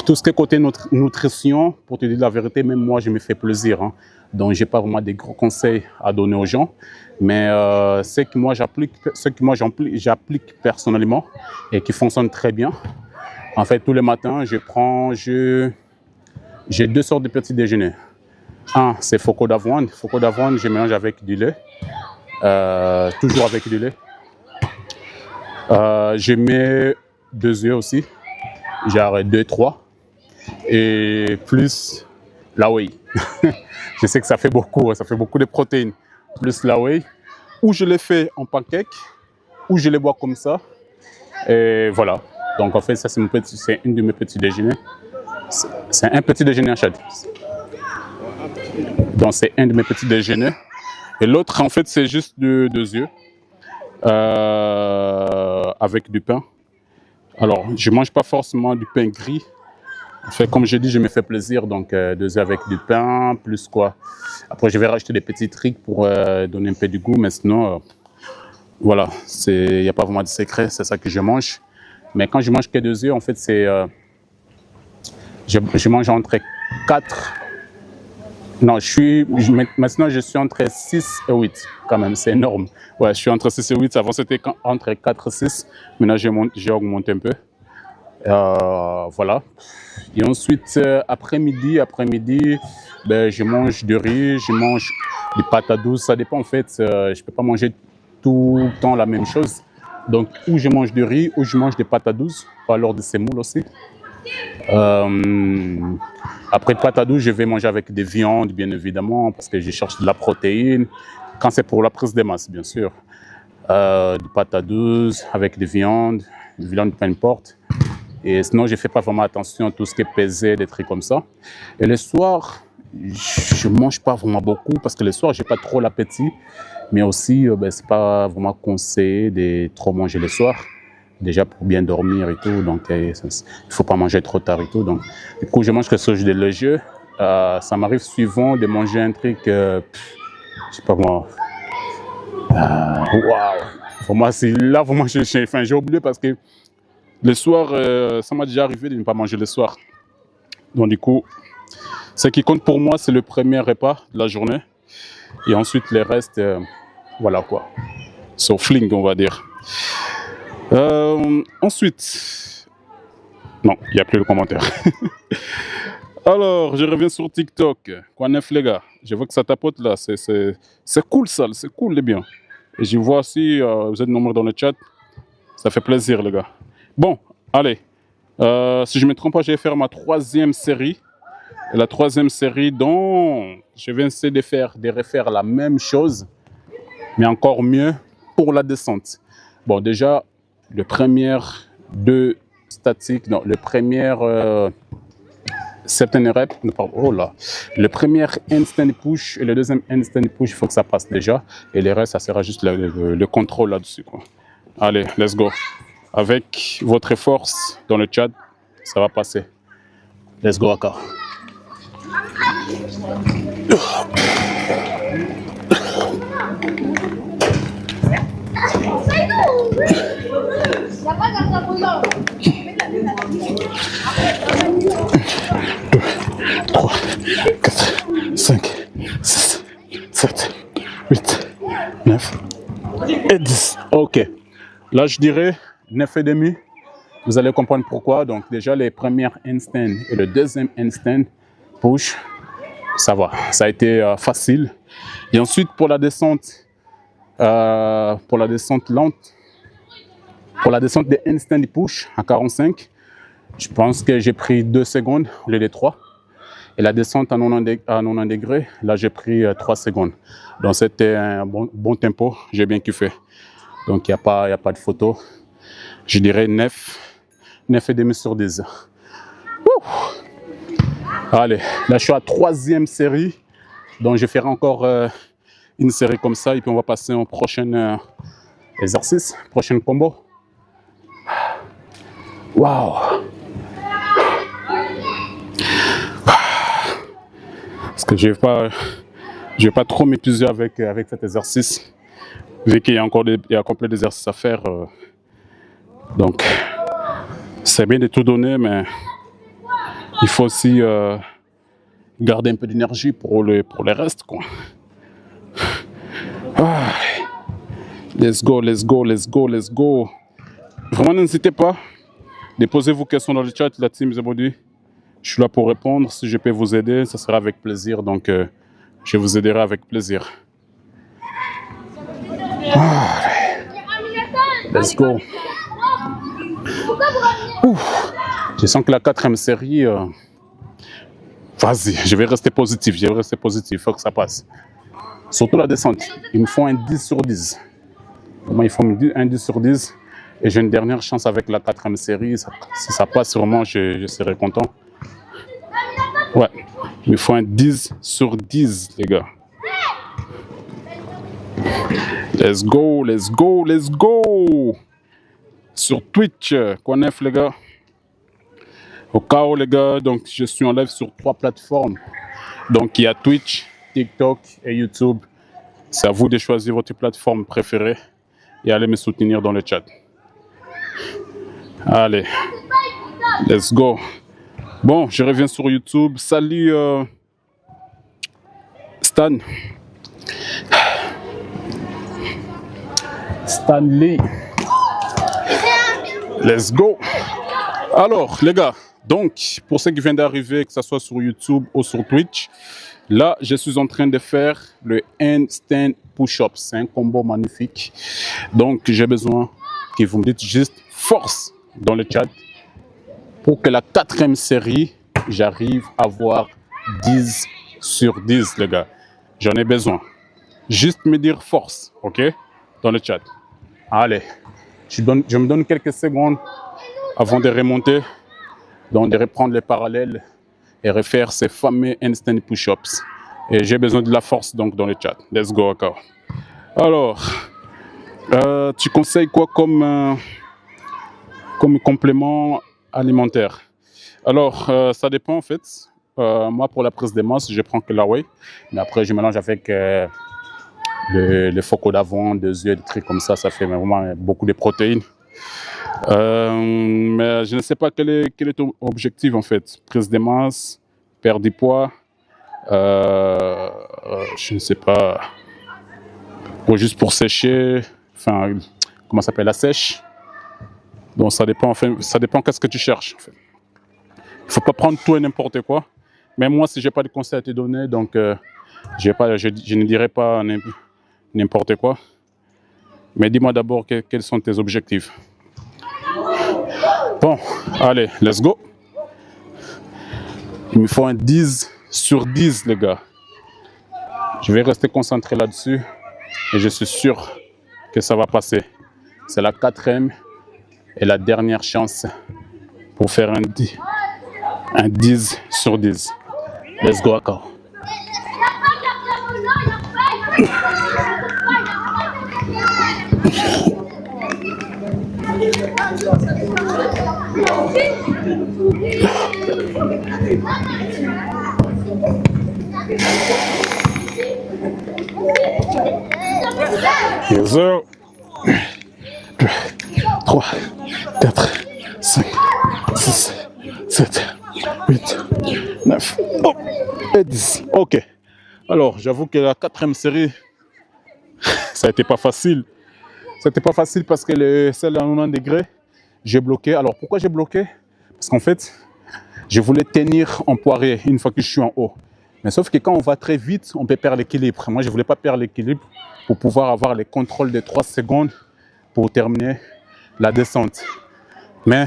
tout ce qui est côté nutrition, pour te dire la vérité, même moi, je me fais plaisir. Hein. Donc, je n'ai pas vraiment des gros conseils à donner aux gens. Mais ce que moi, j'applique personnellement et qui fonctionne très bien. En fait, tous les matins, j'ai 2 sortes de petits déjeuners. Un, c'est Focaux d'avoine. Focaux d'avoine, je mélange avec du lait. Toujours avec du lait. Je mets 2 œufs aussi. Genre 2, 3. Et plus la whey. Je sais que ça fait beaucoup de protéines. Plus la whey. Ou je les fais en pancake, ou je les bois comme ça. Et voilà. Donc en fait, ça c'est une de mes petits déjeuners. C'est un petit déjeuner à Chad. Donc c'est un de mes petits déjeuners. Et l'autre, en fait, c'est juste 2 œufs avec du pain. Alors, je ne mange pas forcément du pain gris. En fait, comme j'ai dit, je me fais plaisir. Donc, 2 œufs avec du pain, plus quoi. Après, je vais rajouter des petits trucs pour donner un peu du goût. Mais sinon, voilà, il n'y a pas vraiment de secret. C'est ça que je mange. Mais quand je mange que 2 œufs, en fait, je mange entre 4. Non, maintenant je suis entre 6 et 8 quand même, c'est énorme. Ouais, je suis entre 6 et 8, avant c'était entre 4 et 6, maintenant j'ai augmenté un peu. Voilà. Et ensuite, après-midi, ben, je mange du riz, je mange des patates douces, ça dépend en fait, je ne peux pas manger tout le temps la même chose. Donc, ou je mange du riz, ou je mange des patates douces, ou alors des semoules aussi. Après patates douces, je vais manger avec des viandes, bien évidemment, parce que je cherche de la protéine. Quand c'est pour la prise de masse, bien sûr. Des patates douces avec des viandes peu importe. Et sinon, je ne fais pas vraiment attention à tout ce qui est pesé, des trucs comme ça. Et le soir, je ne mange pas vraiment beaucoup, parce que le soir, je n'ai pas trop l'appétit. Mais aussi, ben, ce n'est pas vraiment conseillé de trop manger le soir. Déjà pour bien dormir et tout, donc il ne faut pas manger trop tard et tout. Donc, du coup, je mange quelque chose de léger. Ça m'arrive souvent de manger un truc, je sais pas moi. Waouh! Pour moi, c'est là, vraiment, j'ai oublié parce que le soir, ça m'a déjà arrivé de ne pas manger le soir. Donc, du coup, ce qui compte pour moi, c'est le premier repas de la journée. Et ensuite, les restes, voilà quoi. So, fling, on va dire. Ensuite, non, il n'y a plus de commentaires. Alors, je reviens sur TikTok. Quoi neuf, les gars? Je vois que ça tapote là. C'est cool, ça. C'est cool, les bien. Et je vois aussi, vous êtes nombreux dans le chat. Ça fait plaisir, les gars. Bon, allez. Si je ne me trompe pas, je vais faire ma 3e série. Et la 3e série dont je vais essayer de refaire la même chose, mais encore mieux pour la descente. Bon, déjà, le premier 2 statiques, non, le premier certaines reps, oh là, le premier handstand push et le deuxième handstand push, il faut que ça passe déjà. Et le reste, ça sera juste le contrôle là-dessus, quoi. Allez, let's go. Avec votre force dans le chat, ça va passer. Let's go, encore. Trois, 4, 5, 6, 7, 8, 9 et 10. Ok. Là, je dirais 9 et demi. Vous allez comprendre pourquoi. Donc, déjà, les premières handstand et le deuxième handstand push, ça va. Ça a été facile. Et ensuite, pour la descente lente, pour la descente des handstand push à 45, je pense que j'ai pris 2 secondes au lieu de 3. Et la descente à 90 degrés, là, j'ai pris 3 secondes. Donc, c'était un bon tempo. J'ai bien kiffé. Donc, il n'y a pas de photo. Je dirais 9,5 sur 10. Ouh. Allez, là, je suis à 3e série. Donc, je ferai encore une série comme ça. Et puis, on va passer au prochain exercice, prochain combo. Waouh! Parce que je vais pas trop m'épuiser avec cet exercice, vu qu'il y a encore plein d'exercices à faire. Donc, c'est bien de tout donner, mais il faut aussi garder un peu d'énergie pour les restes, quoi. Ah, let's go, let's go, let's go, let's go. Vraiment, n'hésitez pas. Déposez vos questions dans le chat, la team Zebody. Je suis là pour répondre. Si je peux vous aider, ça sera avec plaisir. Donc, je vous aiderai avec plaisir. Ah, let's go. Ouf. Je sens que la 4e série... Vas-y, je vais rester positif. Il faut que ça passe. Surtout la descente. Il me faut un 10 sur 10. Moi, il faut un 10 sur 10. Et j'ai une dernière chance avec la 4e série. Si ça passe, vraiment, je serai content. Ouais, il me faut un 10 sur 10, les gars. Let's go, let's go, let's go. Sur Twitch, connaître, les gars. Au cas où, les gars, donc je suis en live sur 3 plateformes. Donc, il y a Twitch, TikTok et YouTube. C'est à vous de choisir votre plateforme préférée et allez me soutenir dans le chat. Allez, let's go. Bon, je reviens sur YouTube. Salut Stan. Stanley. Let's go. Alors, les gars, donc, pour ceux qui viennent d'arriver, que ce soit sur YouTube ou sur Twitch, là, je suis en train de faire le handstand push-up. C'est un combo magnifique. Donc, j'ai besoin que vous me dites juste force dans le chat pour que la 4e série, j'arrive à avoir 10 sur 10, les gars. J'en ai besoin. Juste me dire force, ok? Dans le chat. Allez, je me donne quelques secondes avant de remonter, donc de reprendre les parallèles et refaire ces fameux handstand push-ups. Et j'ai besoin de la force donc dans le chat. Let's go encore. Alors, tu conseilles quoi comme complément alimentaire? Alors, ça dépend en fait. Moi, pour la prise de masse, je prends que la whey. Mais après, je mélange avec les focaux d'avoine, des œufs, des trucs comme ça. Ça fait vraiment beaucoup de protéines. Mais je ne sais pas quel est ton objectif en fait. Prise de masse, perdre du poids, je ne sais pas. Ou juste pour sécher, enfin, comment ça s'appelle, la sèche. Donc ça dépend, enfin, ça dépend qu'est-ce que tu cherches. En fait. Il ne faut pas prendre tout et n'importe quoi. Mais moi, si je n'ai pas de conseils à te donner, donc je ne dirai pas n'importe quoi. Mais dis-moi d'abord quels sont tes objectifs. Bon, allez, let's go. Il me faut un 10 sur 10, les gars. Je vais rester concentré là-dessus et je suis sûr que ça va passer. C'est la 4e et la dernière chance pour faire un 10 sur 10. Let's go encore. Yes, 2, 3, 4, 5, 6, 7, 8, 9 et 10. Ok. Alors, j'avoue que la 4e série, ça n'était pas facile. C'était pas facile parce que celle à 90 degrés, j'ai bloqué. Alors, pourquoi j'ai bloqué? Parce qu'en fait, je voulais tenir en poirier une fois que je suis en haut. Mais sauf que quand on va très vite, on peut perdre l'équilibre. Moi, je ne voulais pas perdre l'équilibre pour pouvoir avoir les contrôles de 3 secondes pour terminer la descente. Mais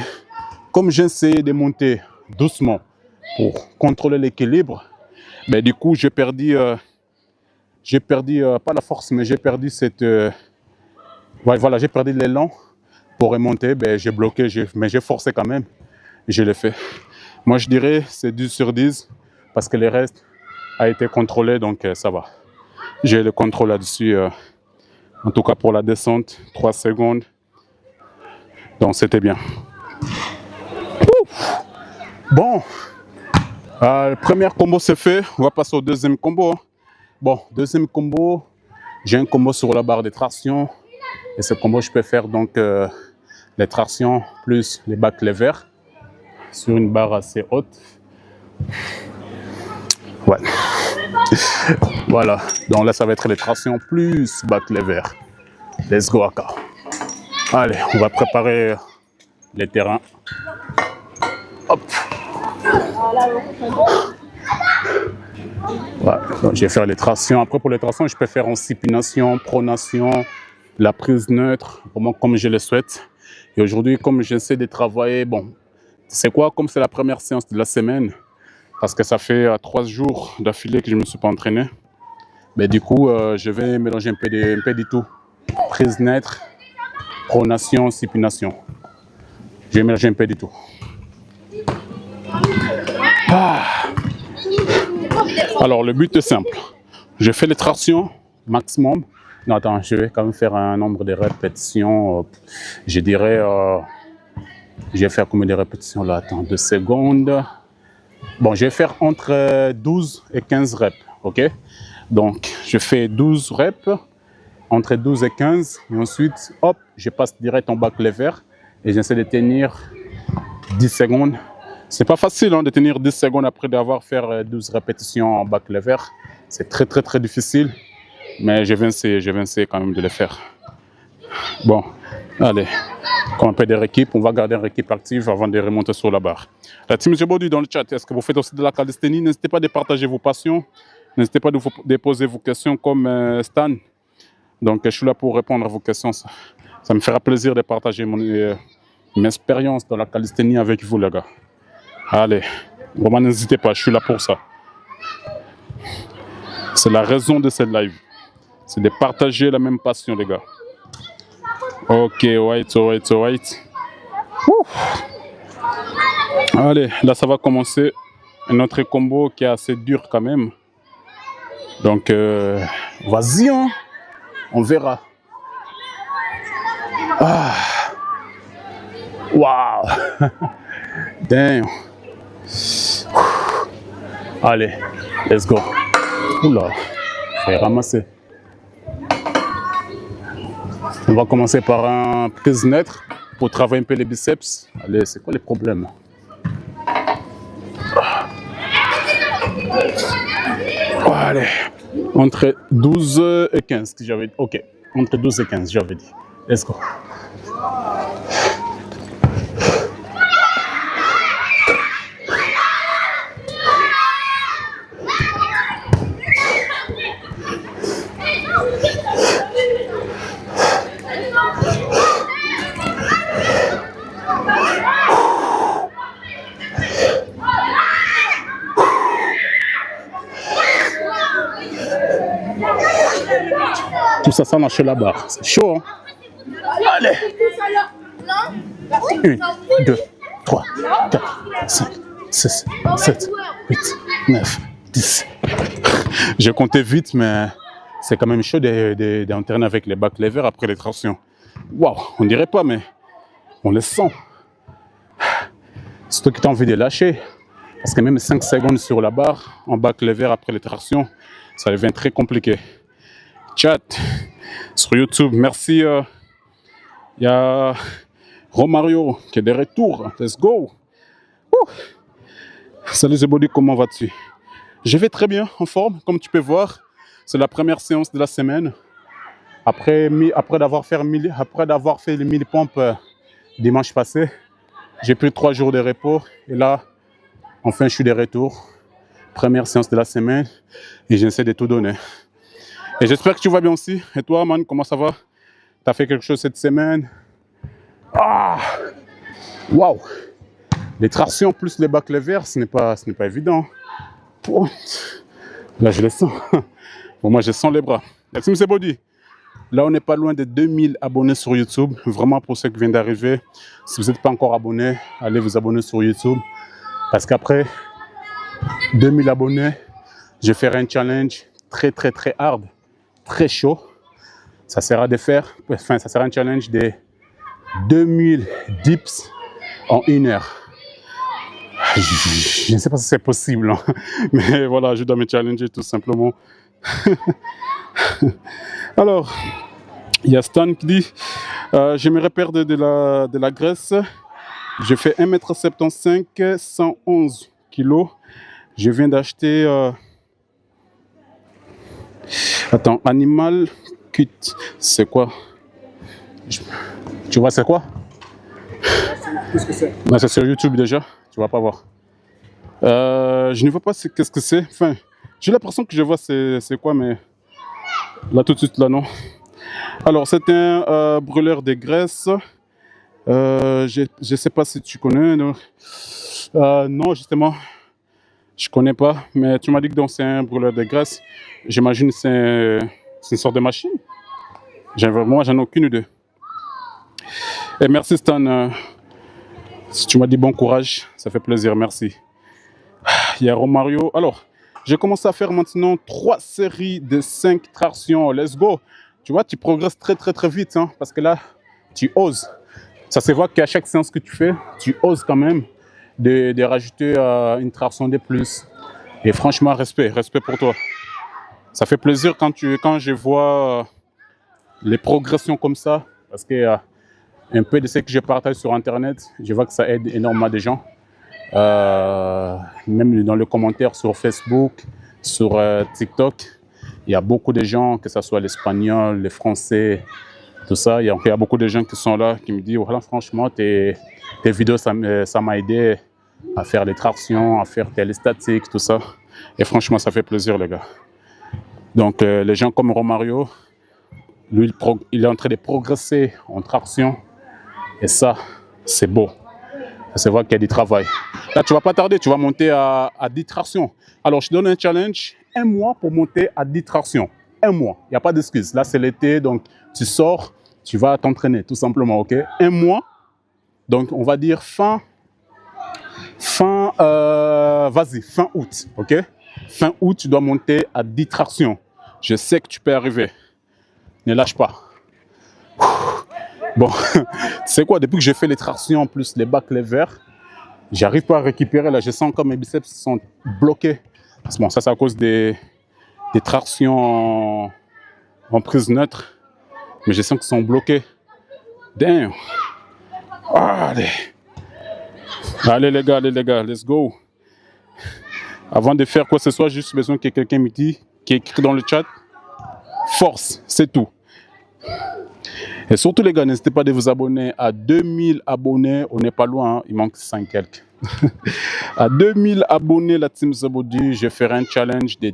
comme j'ai essayé de monter doucement pour contrôler l'équilibre, ben, du coup, j'ai perdu pas la force, mais j'ai perdu cette... voilà, j'ai perdu l'élan pour remonter. Ben, j'ai bloqué, mais j'ai forcé quand même. Je l'ai fait. Moi, je dirais c'est 10 sur 10 parce que le reste a été contrôlé, donc ça va. J'ai le contrôle là-dessus. En tout cas pour la descente, 3 secondes. Donc c'était bien. Ouf. Bon, le premier combo c'est fait. On va passer au deuxième combo. Bon, deuxième combo, j'ai un combo sur la barre de traction. Et ce combo, je peux faire donc les tractions plus les back levers sur une barre assez haute. Ouais. Voilà. Donc là, ça va être les tractions plus back levers. Let's go encore. Allez, on va préparer les terrains. Hop. Voilà. Donc, je vais faire les tractions. Après, pour les tractions, je peux faire en supination, pronation, la prise neutre, vraiment comme je le souhaite. Et aujourd'hui, comme j'essaie de travailler, bon, c'est quoi? Comme c'est la première séance de la semaine, parce que ça fait 3 jours d'affilée que je ne me suis pas entraîné, mais du coup, je vais mélanger un peu de tout. Prise neutre, pronation, supination. Je vais mélanger un peu de tout. Ah. Alors, le but est simple. Je fais les tractions maximum. Non, attends, je vais quand même faire un nombre de répétitions. Je dirais, je vais faire combien de répétitions là? Attends, 2 secondes. Bon, je vais faire entre 12 et 15 reps, ok? Donc, je fais 12 reps, entre 12 et 15, et ensuite, hop, je passe direct en back lever, et j'essaie de tenir 10 secondes. C'est pas facile hein, de tenir 10 secondes après d'avoir fait 12 répétitions en back lever. C'est très difficile, mais je vais essayer quand même de le faire. Bon, allez, comme un peu de rééquipe, on va garder une rééquipe active avant de remonter sur la barre. La team Djibouti dans le chat, est-ce que vous faites aussi de la calisthénie? N'hésitez pas à partager vos passions, n'hésitez pas à poser vos questions comme Stan. Donc je suis là pour répondre à vos questions. Ça me fera plaisir de partager mon expérience dans la calisthénie avec vous les gars. Allez, vraiment n'hésitez pas, je suis là pour ça. C'est la raison de cette live. C'est de partager la même passion les gars. Ok, alright. Allez, là ça va commencer un autre combo qui est assez dur quand même. Donc, vas-y, hein. On verra. Ah. Wow. Damn. Allez, let's go. Oula, je vais ramasser. On va commencer par un prise neutre pour travailler un peu les biceps. Allez, c'est quoi les problèmes? Allez, entre 12 et 15, j'avais dit. Ok, entre 12 et 15, j'avais dit. Let's go. Tout ça, ça marche la barre. C'est chaud, hein? Allez! 1, 2, 3, 4, 5, 6, 7, 8, 9, 10. J'ai compté vite, mais c'est quand même chaud d'entraîner avec les back levers après les tractions. Waouh, on dirait pas, mais on les sent. C'est toi qui as envie de lâcher. Parce que même 5 secondes sur la barre, en back lever après les tractions, ça devient très compliqué. Chat sur YouTube, merci. Il y a Romario qui est de retour. Let's go. Salut Djibouti, comment vas-tu? Je vais très bien, en forme, comme tu peux voir. C'est la première séance de la semaine. Après d'avoir fait les 1000 pompes dimanche passé, j'ai pris 3 jours de repos. Et là, enfin, je suis de retour. Première séance de la semaine. Et j'essaie de tout donner. Et j'espère que tu vas bien aussi. Et toi, man, comment ça va? Tu as fait quelque chose cette semaine? Ah! Waouh! Les tractions plus les back levers, ce n'est pas évident. Là, je les sens. Bon, moi, je sens les bras. La team Djibouti. Là, on n'est pas loin de 2000 abonnés sur YouTube. Vraiment, pour ceux qui viennent d'arriver, si vous n'êtes pas encore abonné, allez vous abonner sur YouTube. Parce qu'après 2000 abonnés, je ferai un challenge très hard. Très chaud, ça sera un challenge de 2000 dips en 1 heure. Je ne sais pas si c'est possible, hein, mais voilà, je dois me challenger tout simplement. Alors, il y a Stan qui dit j'aimerais perdre de la graisse. Je fais 1m75, 111 kg. Je viens d'acheter. Attends, Animal Cut, c'est quoi? Tu vois c'est quoi? Qu'est-ce que c'est? Ben, c'est sur YouTube déjà, tu vas pas voir. Je ne vois pas qu'est-ce que c'est. Enfin, j'ai l'impression que je vois c'est quoi, mais là tout de suite là non. Alors c'est un brûleur de graisse. Je sais pas si tu connais. Non justement. Je connais pas, mais tu m'as dit que c'est un brûleur de graisse. J'imagine que c'est une sorte de machine. Moi, j'en ai aucune idée. Et merci Stan. Si tu m'as dit bon courage, ça fait plaisir, merci. Il y a Romario. Alors, j'ai commencé à faire maintenant 3 séries de 5 tractions. Let's go. Tu vois, tu progresses très vite, hein, parce que là, tu oses. Ça se voit qu'à chaque séance que tu fais, tu oses quand même de rajouter une traction de plus. Et franchement, respect pour toi. Ça fait plaisir quand je vois les progressions comme ça, parce que un peu de ce que je partage sur Internet, je vois que ça aide énormément de gens. Même dans les commentaires sur Facebook, sur TikTok, il y a beaucoup de gens, que ce soit l'espagnol, les français, tout ça. Il y a beaucoup de gens qui sont là, qui me disent, voilà, franchement, tes vidéos, ça m'a aidé à faire des tractions, à faire telle statique, tout ça. Et franchement, ça fait plaisir, les gars. Donc, les gens comme Romario, lui, il est en train de progresser en traction. Et ça, c'est beau. C'est vrai qu'il y a du travail. Là, tu ne vas pas tarder, tu vas monter à 10 tractions. Alors, je te donne un challenge, 1 mois pour monter à 10 tractions. 1 mois, il n'y a pas d'excuse. Là, c'est l'été, donc tu sors, tu vas t'entraîner, tout simplement, ok? 1 mois, donc on va dire fin août, ok? Fin août, tu dois monter à 10 tractions. Je sais que tu peux arriver. Ne lâche pas. Bon, tu sais quoi, depuis que j'ai fait les tractions plus les bacs levers, j'arrive pas à récupérer. Là, je sens comme mes biceps sont bloqués. Bon, ça, c'est à cause des tractions en prise neutre. Mais je sens qu'ils sont bloqués. Damn. Allez. Allez les gars, let's go. Avant de faire quoi que ce soit, juste besoin que quelqu'un me dise, qui écrit dans le chat, force, c'est tout. Et surtout les gars, n'hésitez pas à vous abonner à 2000 abonnés, on n'est pas loin, hein, il manque 5 quelques. À 2000 abonnés, la Team The Body, je ferai un challenge de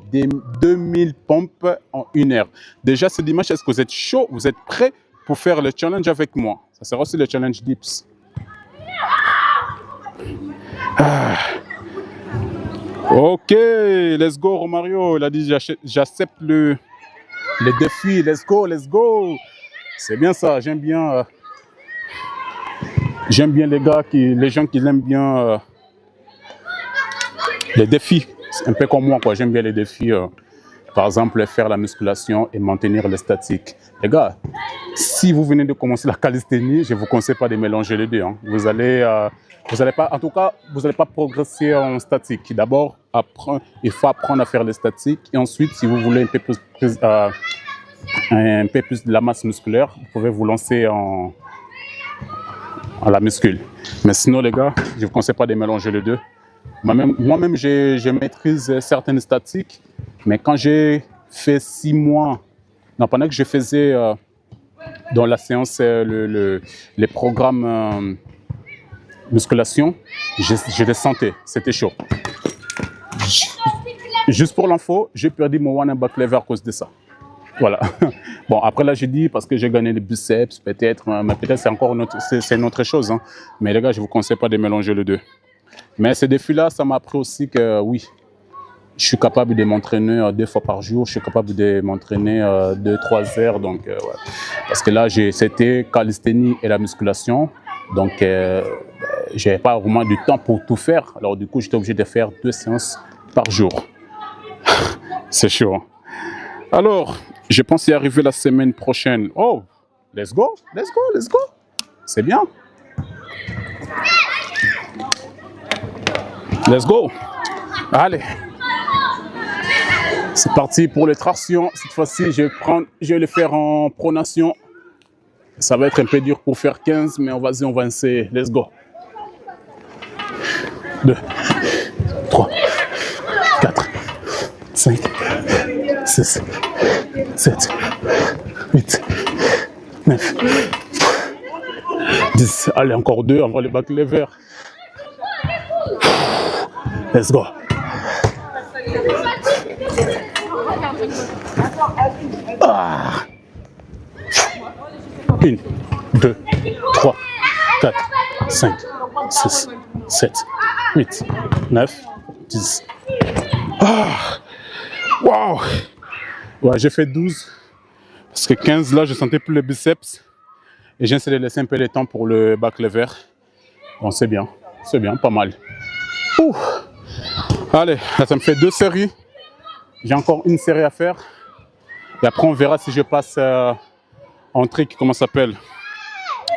2000 pompes en 1 heure. Déjà, ce dimanche, est-ce que vous êtes chaud, vous êtes prêts pour faire le challenge avec moi? Ça sera aussi le challenge dips. Ah. Ok, let's go Romario, il a dit j'accepte le défi, let's go. C'est bien ça, j'aime bien les gens qui aiment bien les défis. C'est un peu comme moi, quoi. J'aime bien les défis. Par exemple, faire la musculation et maintenir les statiques. Les gars, si vous venez de commencer la calisthénie, je ne vous conseille pas de mélanger les deux. Hein. Vous allez pas, en tout cas, vous n'allez pas progresser en statique. D'abord, il faut apprendre à faire les statiques. Et ensuite, si vous voulez un peu plus de la masse musculaire, vous pouvez vous lancer en la muscule. Mais sinon, les gars, je ne vous conseille pas de mélanger les deux. Moi-même, je maîtrise certaines statiques, mais quand j'ai fait 6 mois, non, pendant que je faisais dans la séance les programmes musculation, je les sentais, c'était chaud. Juste pour l'info, j'ai perdu mon one and back lever à cause de ça. Voilà. Bon, après là, j'ai dit parce que j'ai gagné des biceps, peut-être, mais peut-être c'est encore une autre chose. Hein. Mais les gars, je ne vous conseille pas de mélanger les deux. Mais ces défis-là, ça m'a appris aussi que oui, je suis capable de m'entraîner 2 fois par jour, je suis capable de m'entraîner 2-3 heures. Donc, ouais. Parce que là, c'était calisthénie et la musculation. Donc, je n'avais pas vraiment du temps pour tout faire. Alors, du coup, j'étais obligé de faire 2 séances par jour. C'est chaud. Alors, je pense y arriver la semaine prochaine. Oh, let's go. C'est bien. Let's go. Allez. C'est parti pour les tractions. Cette fois-ci, je vais le faire en pronation. Ça va être un peu dur pour faire 15, mais on va essayer. Let's go. 2, 3, 4, 5, 6, 7, 8, 9, 10. Allez, encore 2 avant les back lever. Let's go. Ah. 1, 2, 3, 4, 5, 6, 7, 8, 9, 10. Ah. Wow. Ouais, j'ai fait 12. Parce que 15, là, je sentais plus les biceps. Et j'ai essayé de laisser un peu de temps pour le back lever. Bon, c'est bien, pas mal. Ouh. Allez, là, ça me fait 2 séries. J'ai encore une série à faire. Et après, on verra si je passe en trick, comment ça s'appelle,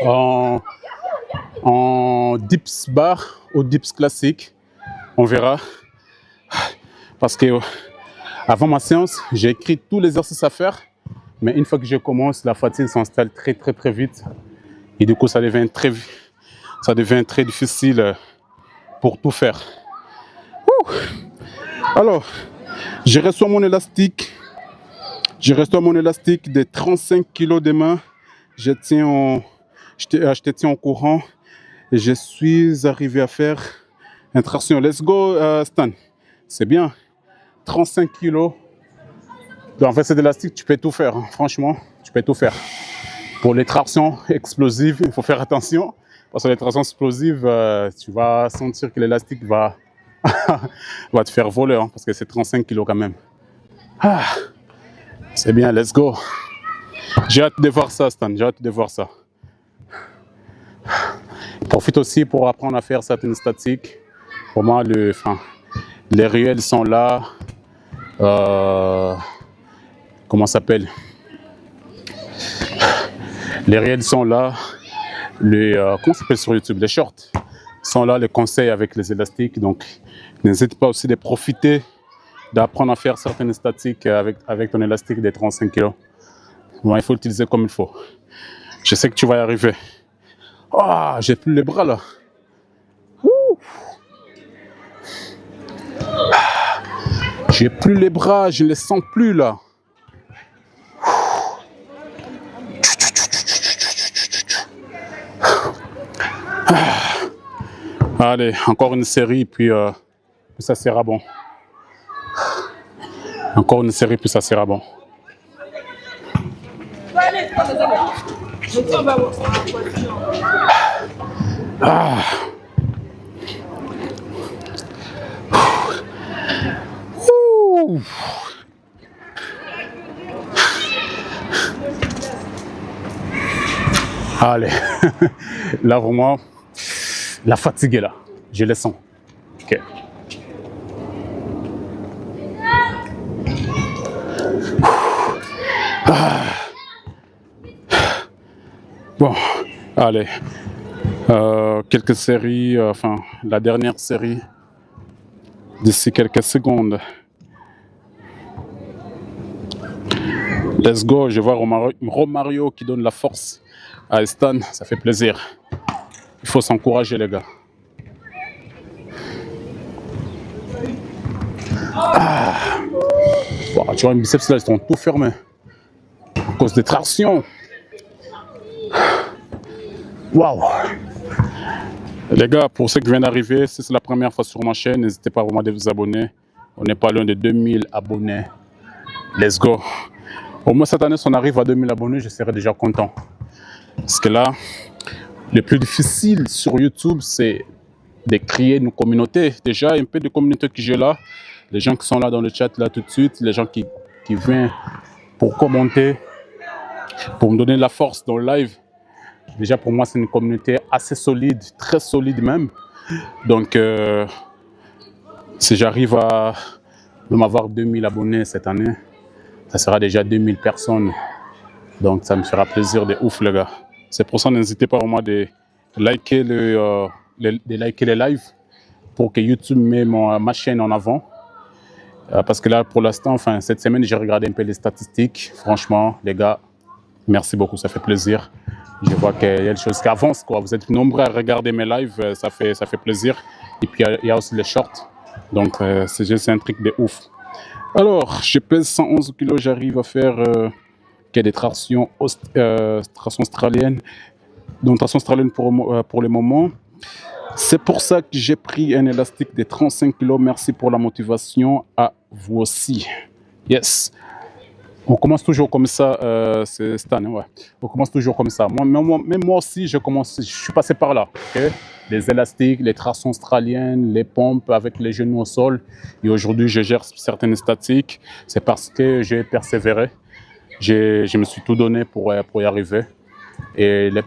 en dips bar ou dips classique. On verra. Parce que avant ma séance, j'ai écrit tous les exercices à faire. Mais une fois que je commence, la fatigue s'installe très vite. Et du coup, ça devient très difficile pour tout faire. Ouh. Alors, je reçois mon élastique. Je reçois mon élastique de 35 kg de main. Je te tiens au courant. Et je suis arrivé à faire une traction. Let's go, Stan. C'est bien. 35 kg. En fait, c'est élastique, tu peux tout faire. Hein. Franchement, tu peux tout faire. Pour les tractions explosives, il faut faire attention. Parce que les tractions explosives, tu vas sentir que l'élastique va, va te faire voler. Hein, parce que c'est 35 kg quand même. Ah, c'est bien, let's go. J'ai hâte de voir ça, Stan. J'ai hâte de voir ça. Profite aussi pour apprendre à faire certaines statiques. Pour moi, les réels sont là. Comment ça s'appelle? Les réels sont là. Comment ça s'appelle sur YouTube? Les shorts sont là, les conseils avec les élastiques. Donc, n'hésite pas aussi de profiter, d'apprendre à faire certaines statiques avec ton élastique de 35 kg. Bon, il faut l'utiliser comme il faut. Je sais que tu vas y arriver. Ah, j'ai plus les bras là. Ouh. J'ai plus les bras, je ne les sens plus là. Allez, encore une série, puis ça sera bon. Encore une série, puis ça sera bon. Ah. Ouh. Allez, là vraiment, la fatigue est là, je le sens. Ok. Ah. Bon, allez, quelques séries, enfin la dernière série d'ici quelques secondes. Let's go, je vois Romario qui donne la force à Stan, ça fait plaisir. Il faut s'encourager les gars. Ah. Bon, tu vois, mes biceps là, ils sont tout fermés à cause des tractions. Waouh! Les gars, pour ceux qui viennent d'arriver, si c'est la première fois sur ma chaîne, n'hésitez pas vraiment à vous abonner. On n'est pas loin de 2000 abonnés. Let's go! Au moins cette année, si on arrive à 2000 abonnés, je serai déjà content. Parce que là, le plus difficile sur YouTube, c'est de créer une communauté. Déjà, un peu de communauté que j'ai là, les gens qui sont là dans le chat là tout de suite, les gens qui viennent pour commenter, pour me donner la force dans le live. Déjà, pour moi, c'est une communauté assez solide, très solide même. Donc, si j'arrive à m'avoir 2000 abonnés cette année, ça sera déjà 2000 personnes. Donc, ça me fera plaisir de ouf, les gars. C'est pour ça, n'hésitez pas vraiment de liker, liker les lives pour que YouTube mette ma chaîne en avant. Parce que là, pour l'instant, enfin, cette semaine, j'ai regardé un peu les statistiques. Franchement, les gars, merci beaucoup, ça fait plaisir. Je vois qu'il y a des choses qui avancent, quoi. Vous êtes nombreux à regarder mes lives, ça fait plaisir. Et puis, il y a aussi les shorts. Donc, c'est un truc de ouf. Alors, je pèse 111 kg, j'arrive à faire des tractions australiennes. Donc, traction australienne pour le moment. C'est pour ça que j'ai pris un élastique de 35 kg. Merci pour la motivation à vous aussi. Yes. On commence toujours comme ça, c'est Stan, ouais. On commence toujours comme ça. Même moi aussi, je suis passé par là. Okay? Les élastiques, les tractions australiennes, les pompes avec les genoux au sol. Et aujourd'hui, je gère certaines statiques. C'est parce que j'ai persévéré. Je me suis tout donné pour y arriver. Et le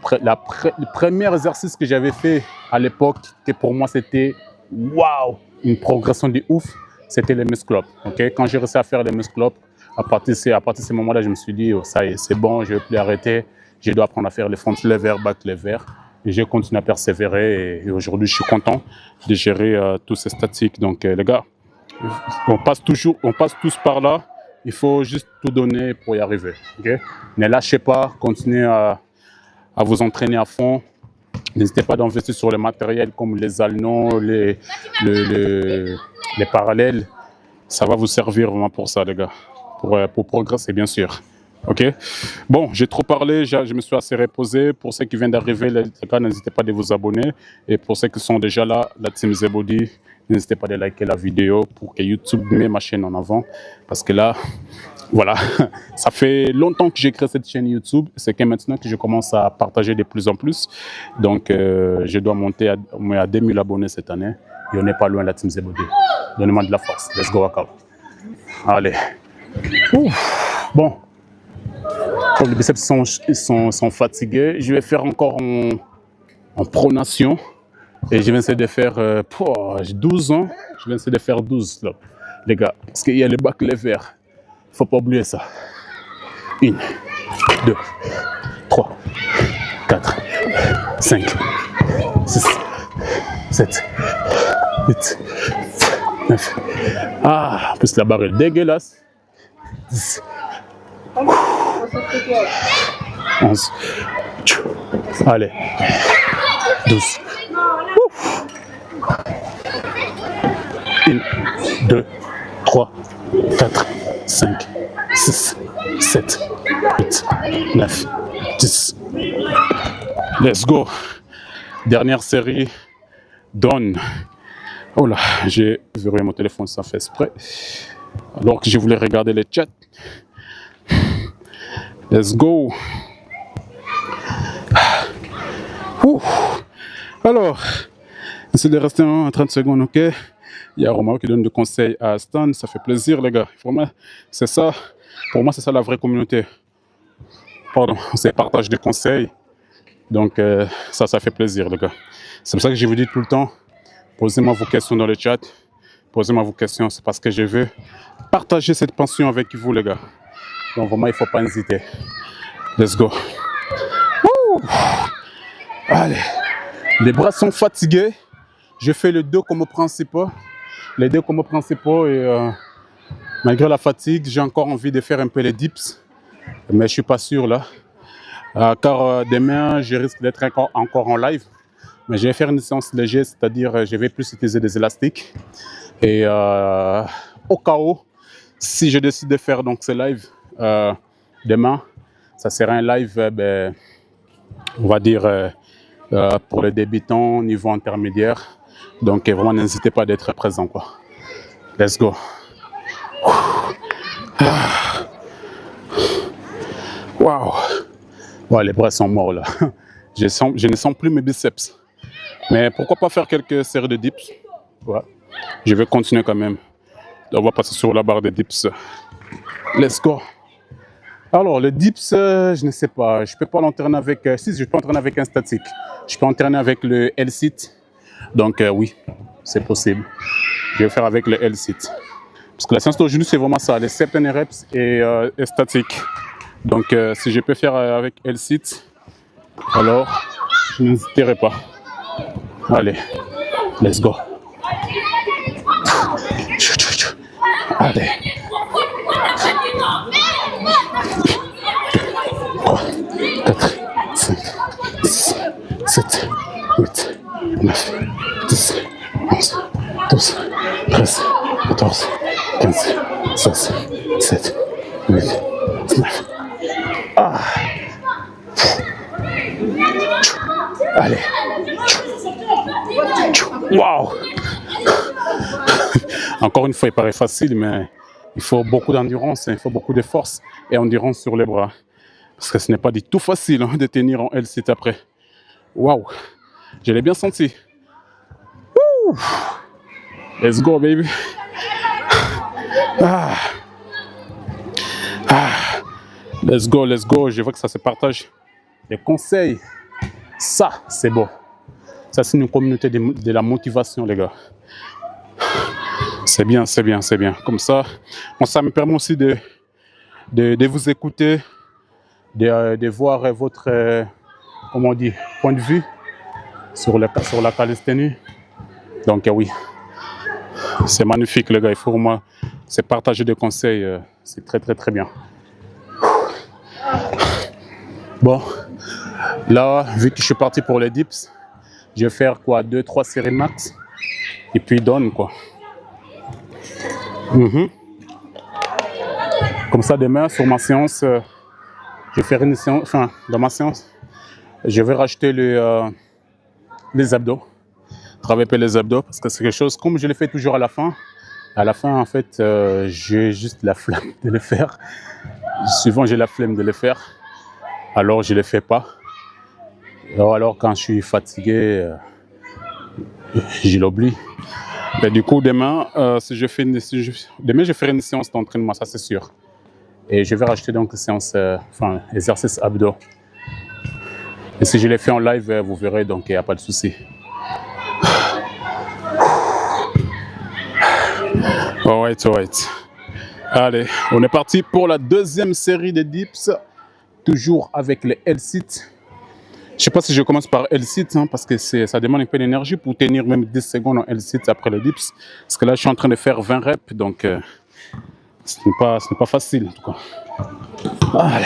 premier exercice que j'avais fait à l'époque, que pour moi c'était waouh, une progression de ouf, c'était les muscle-up. Okay? Quand j'ai réussi à faire les muscle-up, à partir de ce moment-là, je me suis dit, oh, ça y est, c'est bon, je ne vais plus arrêter. Je dois apprendre à faire les front lever, back lever. Et j'ai continué à persévérer. Et aujourd'hui, je suis content de gérer tous ces statiques. Donc, les gars, on passe tous par là. Il faut juste tout donner pour y arriver. Okay? Ne lâchez pas, continuez à à vous entraîner à fond. N'hésitez pas d'investir sur les matériels comme les alnons, les parallèles. Ça va vous servir vraiment pour ça, les gars. Pour progresser, bien sûr. Ok? Bon, j'ai trop parlé, je me suis assez reposé. Pour ceux qui viennent d'arriver, les gars, n'hésitez pas de vous abonner. Et pour ceux qui sont déjà là, la team Zebody, n'hésitez pas de liker la vidéo pour que YouTube mette ma chaîne en avant. Parce que là, voilà, ça fait longtemps que j'ai créé cette chaîne YouTube. C'est que maintenant que je commence à partager de plus en plus. Donc, je dois monter à 2000 abonnés cette année. Et on n'est pas loin de la team Zebody. Donnez-moi de la force. Let's go, workout. Allez. Ouf. Bon. Comme les biceps sont fatigués, je vais faire encore en pronation. Et je vais essayer de faire 12 ans. Je vais essayer de faire 12, là, les gars. Parce qu'il y a le bac lever. Il ne faut pas oublier ça. 1, 2, 3, 4, 5, 6, 7, 8, 9. Ah, en plus la barre est dégueulasse. 10, 11. Allez. 12. 1, 2, 3, 4, 5, 6, 7, 8, 9, 10. Let's go. Dernière série. Done. Oh là, j'ai verrouillé mon téléphone, ça fait exprès. Alors que je voulais regarder les chats. Let's go. Alors, essayez de rester en 30 secondes, ok? Il y a Romain qui donne des conseils à Stan, ça fait plaisir, les gars. Vraiment, c'est ça. Pour moi, c'est ça la vraie communauté. Pardon, c'est partage des conseils. Donc, ça fait plaisir, les gars. C'est pour ça que je vous dis tout le temps, posez-moi vos questions dans le chat. Posez-moi vos questions, c'est parce que je veux partager cette passion avec vous, les gars. Donc, vraiment, il ne faut pas hésiter. Let's go. Woo! Allez. Les bras sont fatigués. Je fais les deux comme principaux. Les deux comme principaux et malgré la fatigue, j'ai encore envie de faire un peu les dips. Mais je ne suis pas sûr là. Car demain, je risque d'être encore en live. Mais je vais faire une séance légère, c'est-à-dire je vais plus utiliser des élastiques. Et au cas où, si je décide de faire donc ce live demain, ça sera un live, on va dire, pour les débutants niveau intermédiaire. Donc vraiment, n'hésitez pas d'être présent, quoi. Let's go. Waouh. Ouais, les bras sont morts là. Je ne sens plus mes biceps. Mais pourquoi pas faire quelques séries de dips? Ouais. Je vais continuer quand même. On va passer sur la barre de dips. Let's go. Alors, le dips, je ne sais pas. Je ne peux pas l'entraîner avec... si, je peux entraîner avec un statique. Je peux entraîner avec le L-sit. Donc, oui, c'est possible. Je vais faire avec le L-sit. Parce que la séance d'aujourd'hui, c'est vraiment ça. Les 7 reps et statique. Donc, si je peux faire avec L-sit, alors, je n'hésiterai pas. Allez, let's go. Allez. 3, 4, 5, 6, 7, 8, 9, 10, 11, 12, 13, 14, 15, 16, 17, 8, 19. Ah. Allez. Waouh. Encore une fois, il paraît facile, mais il faut beaucoup d'endurance, il faut beaucoup de force et endurance sur les bras. Parce que ce n'est pas du tout facile de tenir en L-sit après. Waouh. Je l'ai bien senti. Woo. Let's go, baby. Ah. Ah. Let's go, let's go. Je vois que ça se partage. Les conseils. Ça, c'est beau. Ça, c'est une communauté de la motivation, les gars. C'est bien, c'est bien, c'est bien. Comme ça, bon, ça me permet aussi de vous écouter, de voir votre, comment on dit, point de vue sur la calisthénie. Donc, oui, c'est magnifique, les gars. Il faut vraiment se partager des conseils. C'est très, très, très bien. Bon, Là, vu que je suis parti pour les dips, je vais faire quoi, 2-3 séries max. Et puis donne quoi. Comme ça, demain, sur ma séance, je vais faire une séance, enfin, dans ma séance, je vais racheter les abdos. Travailler pour les abdos, parce que c'est quelque chose, comme je le fais toujours à la fin, en fait, j'ai juste la flemme de le faire. Souvent, j'ai la flemme de le faire, alors je ne le fais pas. Alors, quand je suis fatigué, je l'oublie. Mais du coup, demain, demain, je ferai une séance d'entraînement, ça c'est sûr. Et je vais racheter donc une séance, exercice abdos. Et si je les fais en live, vous verrez, donc il n'y a pas de souci. Alright. Allez, on est parti pour la deuxième série de dips, toujours avec les L-sit. Je ne sais pas si je commence par L-sit, hein, parce que ça demande un peu d'énergie pour tenir même 10 secondes en L-sit après les dips. Parce que là, je suis en train de faire 20 reps, donc ce n'est pas facile en tout cas. Allez.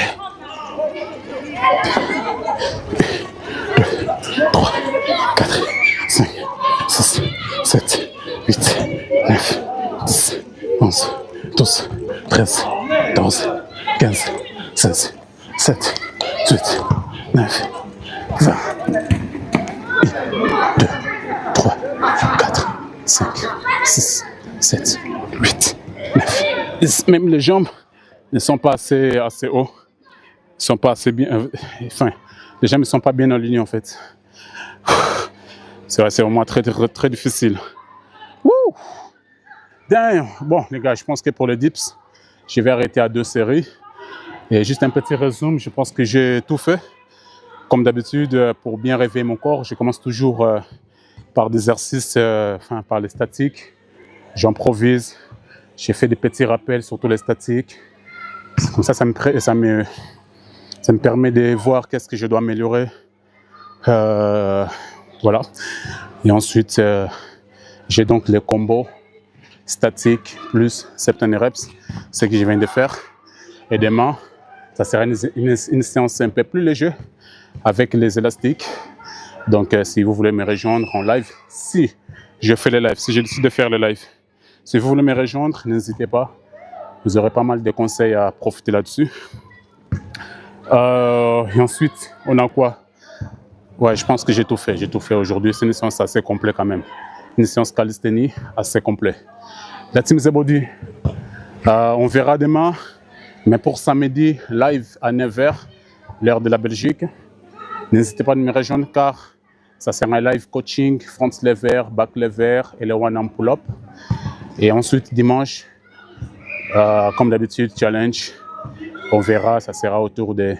3, 4, 5, 6, 7, 8, 9, 10, 11, 12, 13, 14, 15, 16, 17, 18, 9, 20, 1, 2, 3, 4, 5, 6, 7, 8, 9, 10. Même les jambes ne sont pas assez hauts. Ils sont pas assez bien. Les jambes ne sont pas bien alignées en fait. C'est vrai, c'est vraiment très difficile. Wouh! Damn. Bon, les gars, je pense que pour les dips, je vais arrêter à 2 séries. Et juste un petit résumé, je pense que j'ai tout fait. Comme d'habitude, pour bien réveiller mon corps, je commence toujours par des exercices, par les statiques. J'improvise. J'ai fait des petits rappels sur tous les statiques. Comme ça me permet de voir qu'est-ce que je dois améliorer. Voilà. Et ensuite, j'ai donc les combos statiques plus 70 reps, ce que je viens de faire. Et demain, ça sera une séance un peu plus légère avec les élastiques. Donc, si vous voulez me rejoindre en live, si je fais les lives, si je décide de faire les lives, si vous voulez me rejoindre, n'hésitez pas. Vous aurez pas mal de conseils à profiter là-dessus. Et ensuite, on a quoi? Ouais, je pense que j'ai tout fait. J'ai tout fait aujourd'hui. C'est une séance assez complète quand même. Une séance calisthénie assez complète. La team Zebody, on verra demain. Mais pour samedi, live à 9h, l'heure de la Belgique. N'hésitez pas à me rejoindre car ça sera un live coaching, front lever, back lever et le one arm pull-up. Et ensuite, dimanche, comme d'habitude, challenge. On verra, ça sera autour de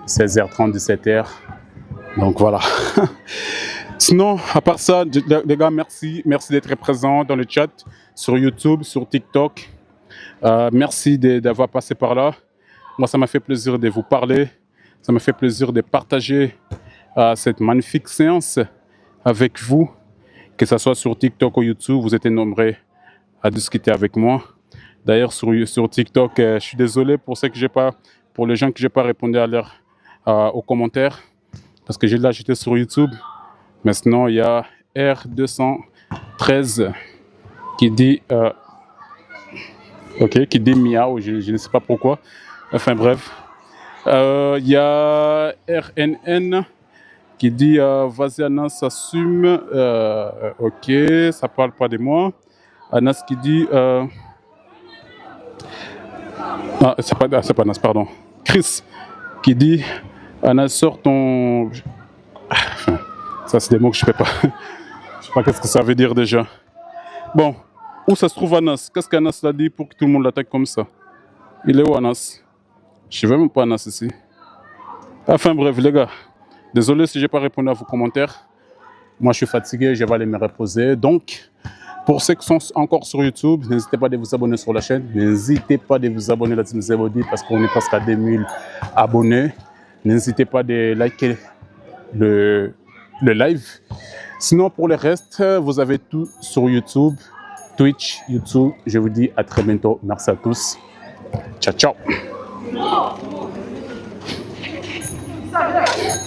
16h30, 17h. Donc voilà. Sinon, à part ça, les gars, merci d'être présents dans le chat, sur YouTube, sur TikTok. Merci d'avoir passé par là. Moi, ça m'a fait plaisir de vous parler. Ça m'a fait plaisir de partager cette magnifique séance avec vous. Que ce soit sur TikTok ou YouTube, vous êtes nombreux à discuter avec moi. D'ailleurs, sur TikTok, je suis désolé pour les gens que j'ai pas répondu aux commentaires. Parce que j'étais sur YouTube. Mais sinon, il y a R213 qui dit qui dit miaou, je ne sais pas pourquoi. Enfin bref. Il y a RNN qui dit vas-y Anas, assume. Ok, ça parle pas de moi. Anas qui dit c'est pas Anas, pardon. Chris qui dit Anas, sort ton. Enfin, ça c'est des mots que je ne sais pas. Je sais pas qu'est-ce que ça veut dire déjà. Bon, où ça se trouve Anas? Qu'est-ce qu'Anas l'a dit pour que tout le monde l'attaque comme ça? Il est où Anas? Je ne sais même pas Anas ici. Enfin bref les gars, désolé si je n'ai pas répondu à vos commentaires. Moi je suis fatigué, je vais aller me reposer. Donc, pour ceux qui sont encore sur YouTube, n'hésitez pas à vous abonner sur la chaîne. N'hésitez pas à vous abonner à la team Zebody parce qu'on est presque à 2000 abonnés. N'hésitez pas à liker le live. Sinon, pour le reste, vous avez tout sur YouTube, Twitch, YouTube. Je vous dis à très bientôt. Merci à tous. Ciao, ciao.